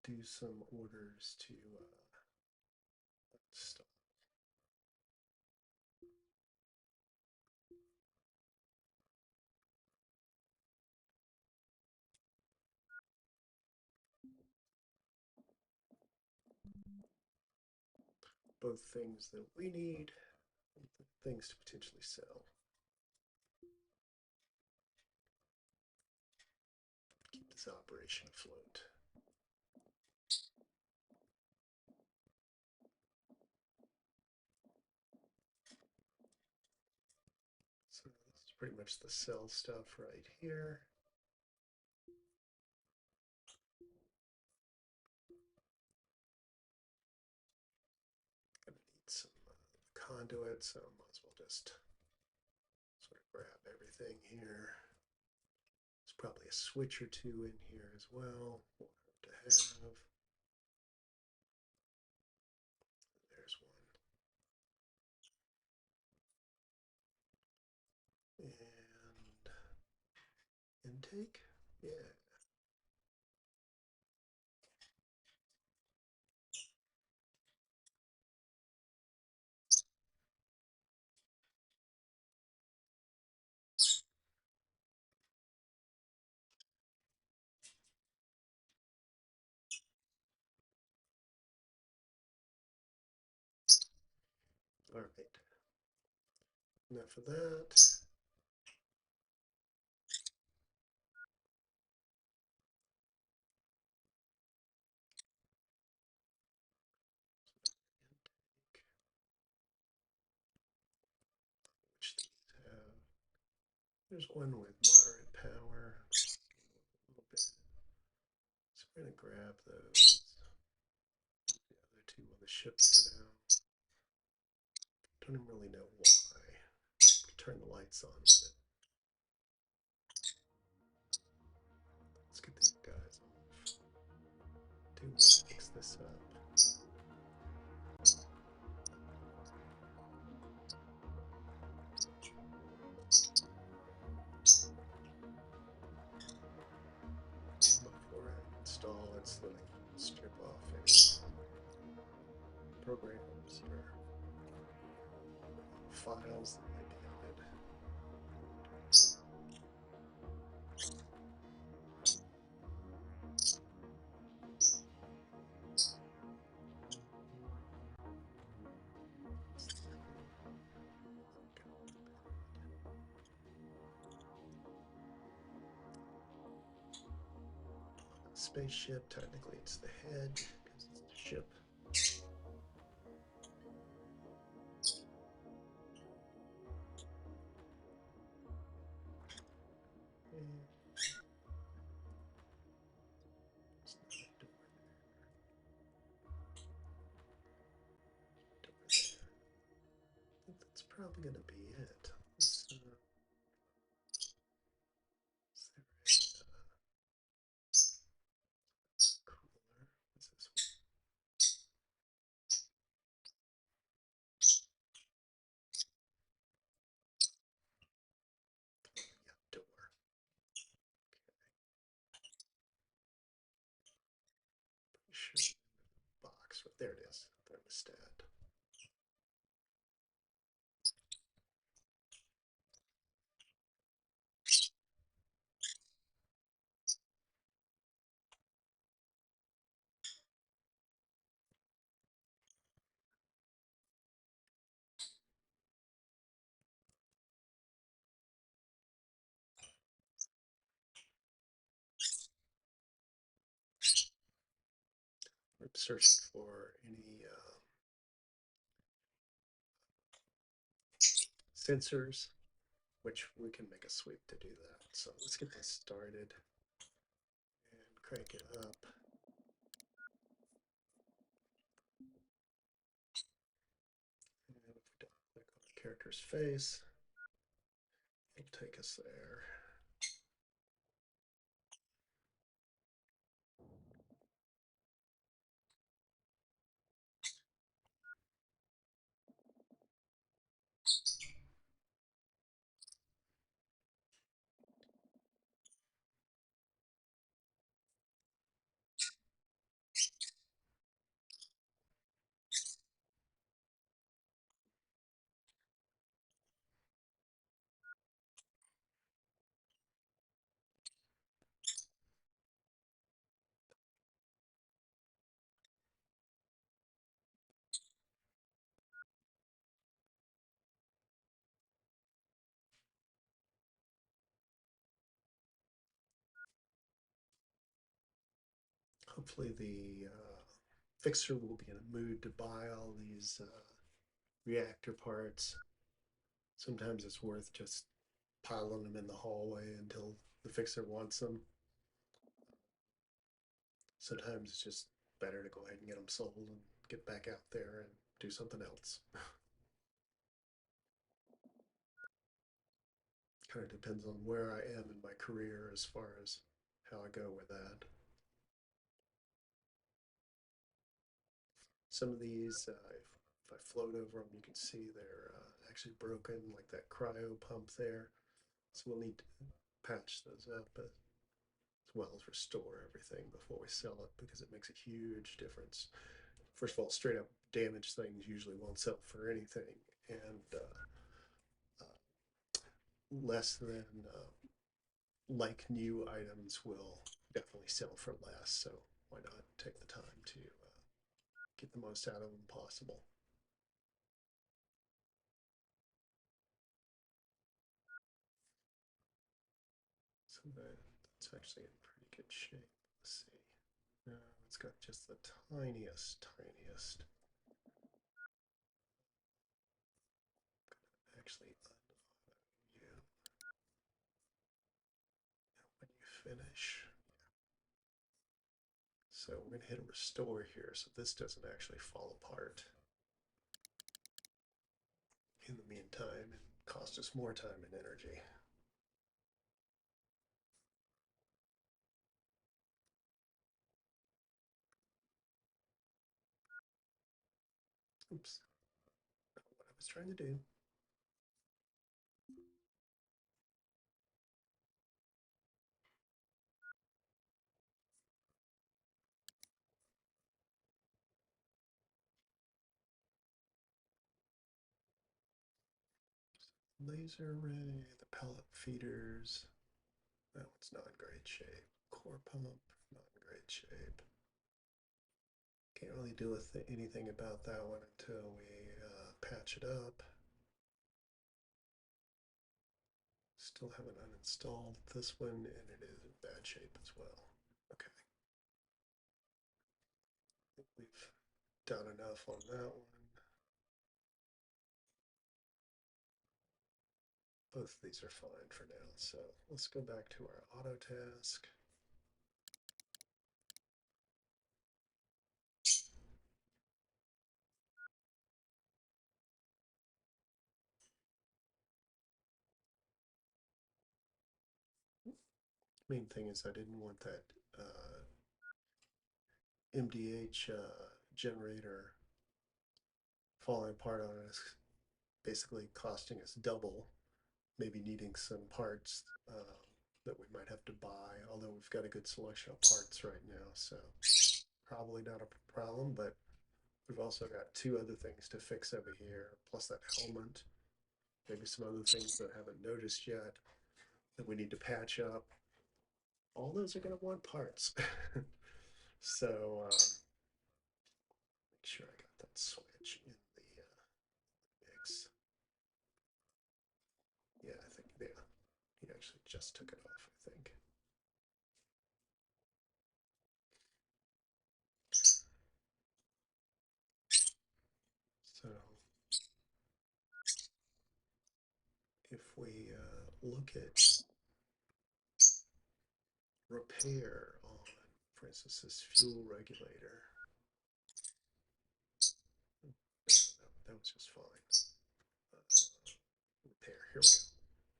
S1: and do some orders to stop. Both things that we need. things to potentially sell. Keep this operation afloat. So this is pretty much the sell stuff right here. Gonna need some conduit, so might as well just sort of grab everything here. There's probably a switch or two in here as well. We'll have to have. There's one. And intake? Yeah. All right. Enough of that. Which these have. There's one with moderate power. A little bit. So we're going to grab those. The other two on the ship for now. Don't even really know why. Turn the lights on with it. Let's get these guys off. Do fix this up. Before I install it, so that I can strip off any programs or files that might be needed. Spaceship, technically it's the head because it's the ship. I think that's probably going to be it. Is there a, cooler? What's this one? Oh, yeah, door. Pretty sure box. Right there it is. Thermostat. We're searching for any sensors, which we can make a sweep to do that. So let's get this started and crank it up. And if we double click on the character's face, it'll take us there. hopefully the fixer will be in a mood to buy all these reactor parts. Sometimes it's worth just piling them in the hallway until the fixer wants them. Sometimes it's just better to go ahead and get them sold and get back out there and do something else. Kind of depends on where I am in my career as far as how I go with that. Some of these, if I float over them, you can see they're actually broken, like that cryo pump there. So we'll need to patch those up as well as restore everything before we sell it because it makes a huge difference. First of all, straight up damaged things usually won't sell for anything, and less than like new items will definitely sell for less. So why not take the time to get the most out of them possible? So that's actually in pretty good shape. Let's see. No, it's got just the tiniest. Actually, you when you finish. So we're going to hit a restore here so this doesn't actually fall apart in the meantime and cost us more time and energy. Oops, not what I was trying to do. Laser array, the pellet feeders. That one's not in great shape. Core pump, not in great shape. Can't really do anything about that one until we patch it up. Still haven't uninstalled this one, and it is in bad shape as well. Okay, I think we've done enough on that one. Both of these are fine for now. So let's go back to our auto task. Main thing is I didn't want that MDH generator falling apart on us, basically costing us double, maybe needing some parts that we might have to buy, although we've got a good selection of parts right now, so probably not a problem, but we've also got two other things to fix over here, plus that helmet, maybe some other things that I haven't noticed yet that we need to patch up. All those are going to want parts. So make sure I got that switch in the mix. Yeah, I think, yeah, he actually just took it off, I think. So if we look at repair on, for instance, this fuel regulator, that was just fine. Repair, here we go.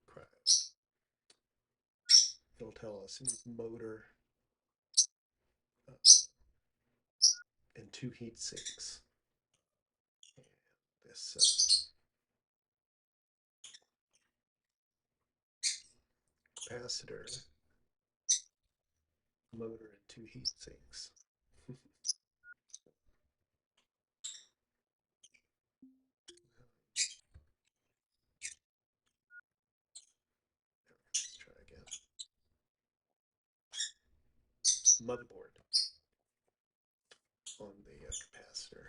S1: Crap. It'll tell us motor uh, and two heat sinks. And this capacitor, motor, and two heat sinks. Let's try again. Motherboard on the capacitor.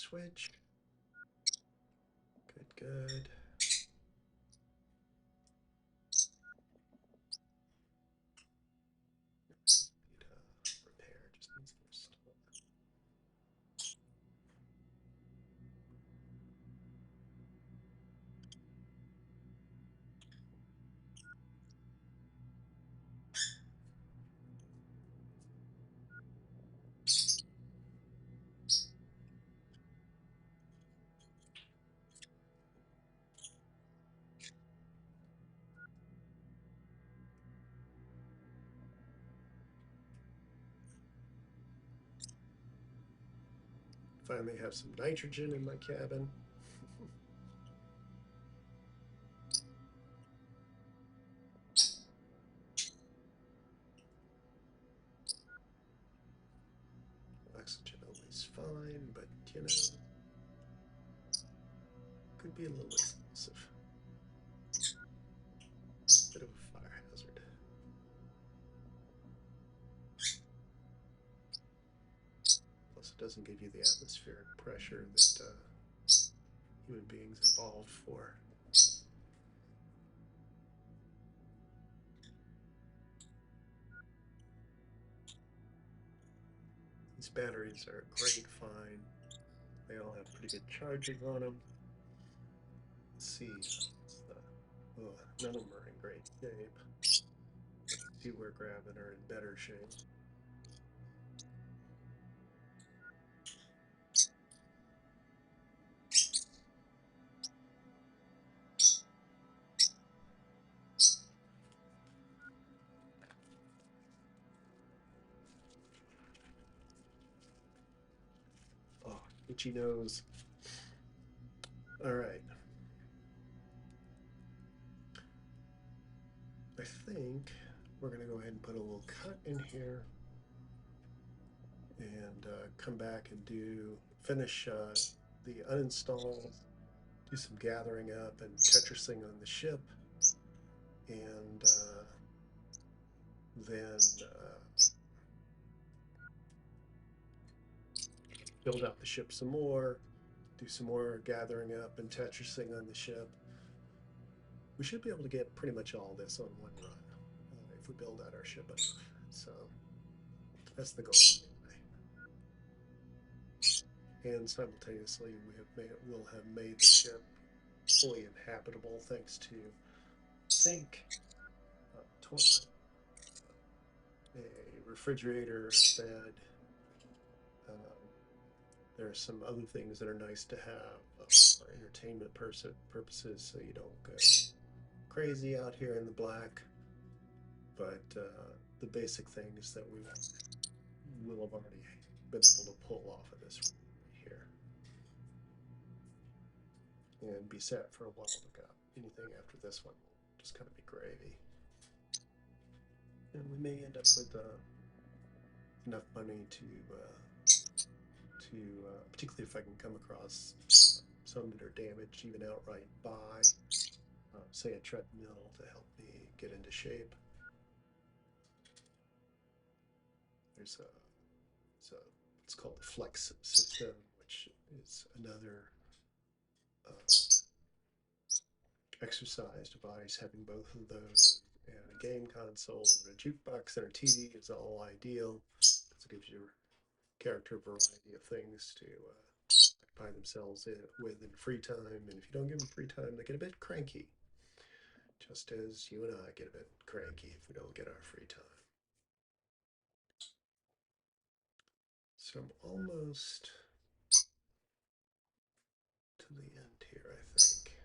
S1: switch. Good, good. Need repair, just needs more stuff. Finally have some nitrogen in my cabin. Oxygen always fine, but you know, could be a little expensive. Bit of a fire hazard. Plus, it doesn't give you the atmospheric pressure that human beings evolved for. These batteries are a great find. They all have pretty good charging on them. Let's see. None of them are in great shape. The two we're grabbing are in better shape. Oh, itchy nose. All right. I think we're going to go ahead and put a little cut in here and come back and finish the uninstall, do some gathering up and tetrising on the ship, and then build out the ship some more, do some more gathering up and tetrising on the ship. We should be able to get pretty much all this on one run if we build out our ship enough. So that's the goal anyway. And simultaneously, we'll have made the ship fully inhabitable thanks to sink, toilet, a refrigerator, a bed. There are some other things that are nice to have for entertainment purposes, so you don't go crazy out here in the black. But the basic things that we will have already been able to pull off of this here and be set for a while to go. Anything after this one will just kind of be gravy. And we may end up with enough money to particularly if I can come across some that are damaged, even outright buy, say, a treadmill to help me get into shape. There's what's called the Flex system, which is another exercise device having both of those, and a game console and a jukebox and a TV is all ideal because it gives your character a variety of things to occupy themselves with in free time. And if you don't give them free time, they get a bit cranky, just as you and I get a bit cranky if we don't get our free time. So I'm almost to the end here, I think.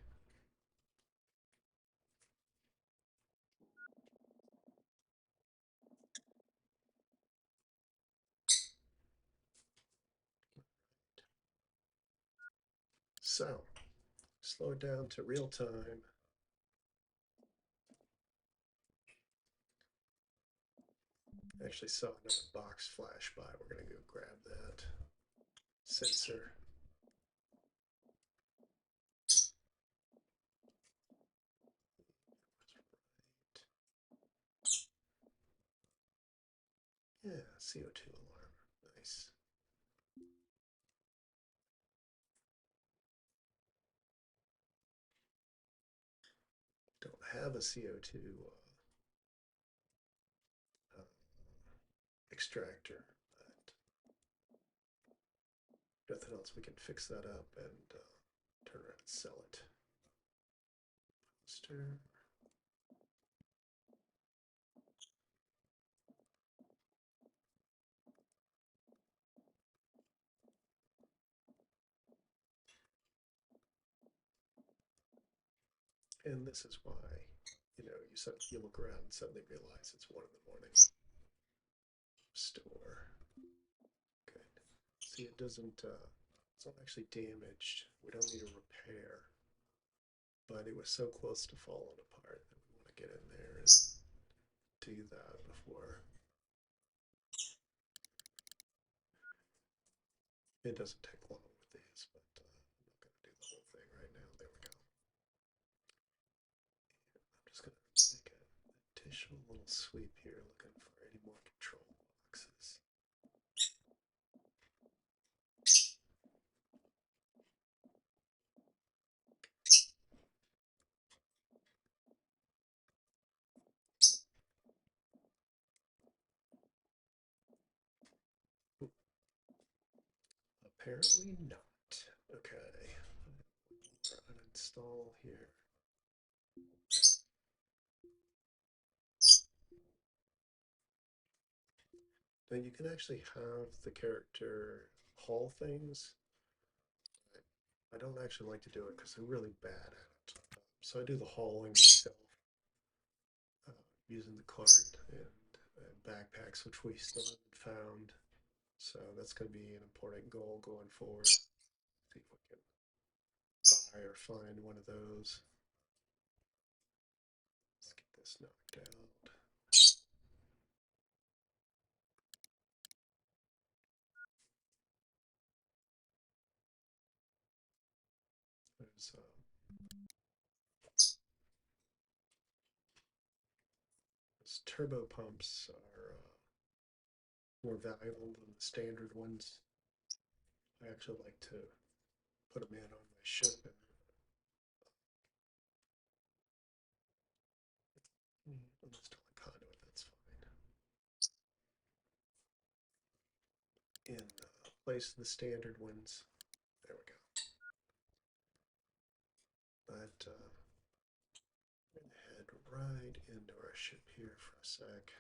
S1: So, slow it down to real time. I actually saw another box flash by. We're going to go grab that sensor. Yeah, CO2 alarm. Nice. have a CO2 extractor, but nothing else. We can fix that up and turn around and sell it. Stir. And this is why, you look around and suddenly realize it's 1 in the morning. Store. Good. See, it's not actually damaged. We don't need a repair. But it was so close to falling apart that we want to get in there and do that before. It doesn't take long with these, but I'm not going to do the whole thing right now. There we go. I'm just going to make an additional little sweep here, looking for any more control boxes. Apparently not. Okay. Uninstall here. Now you can actually have the character haul things. I don't actually like to do it because I'm really bad at it. So I do the hauling myself using the cart and backpacks, which we still haven't found. So that's going to be an important goal going forward. See if we can buy or find one of those. Let's get this knocked out. There's those turbo pumps are more valuable than the standard ones. I actually like to put them in on my ship and install a conduit. That's fine. In place of the standard ones. There we go. But I'm going to head right into our ship here for a sec.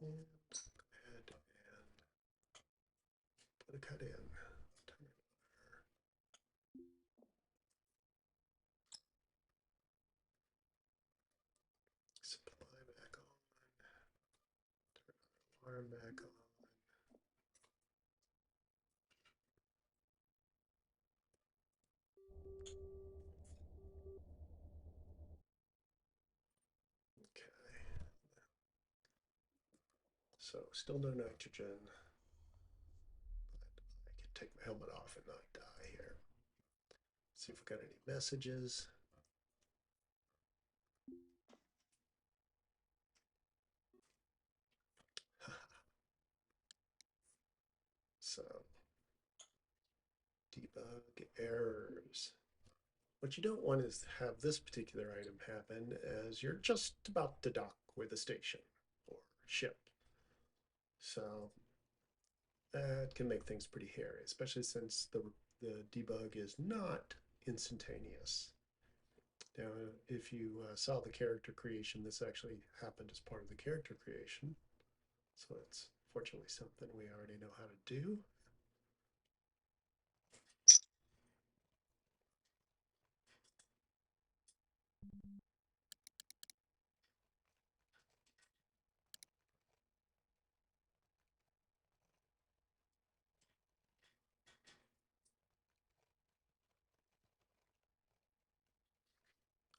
S1: And go ahead and put a cut in. Turn our supply back on. Turn our alarm back on. Okay. So still no nitrogen. But I can take my helmet off and not die here. See if we got any messages. So debug errors. What you don't want is to have this particular item happen as you're just about to dock with a station or ship. So that can make things pretty hairy, especially since the debug is not instantaneous. Now, if you saw the character creation, this actually happened as part of the character creation. So it's fortunately something we already know how to do.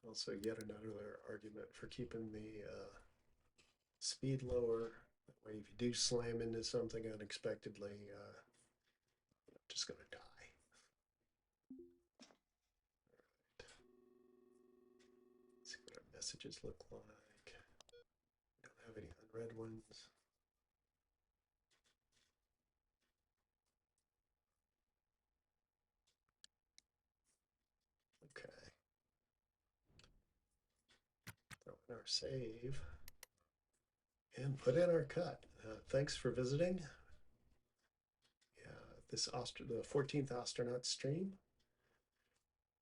S1: Also, yet another argument for keeping the speed lower. That way, if you do slam into something unexpectedly, you're just going to die. Let's see what our messages look like. We don't have any unread ones. our save and put in our cut. Thanks for visiting. The 14th astronaut stream.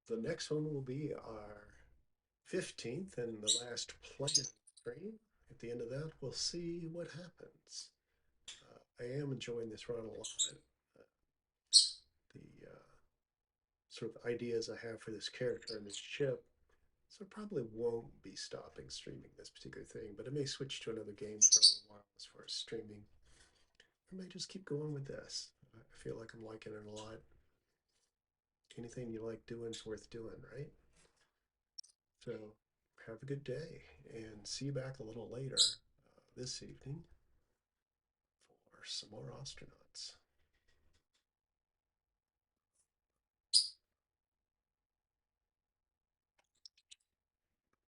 S1: The next one will be our 15th and the last planet stream. At the end of that, we'll see what happens. I am enjoying this run a lot. The sort of ideas I have for this character and this ship. So I probably won't be stopping streaming this particular thing, but I may switch to another game for a little while as far as streaming. I may just keep going with this. I feel like I'm liking it a lot. Anything you like doing is worth doing, right? So have a good day and see you back a little later this evening for some more astronauts.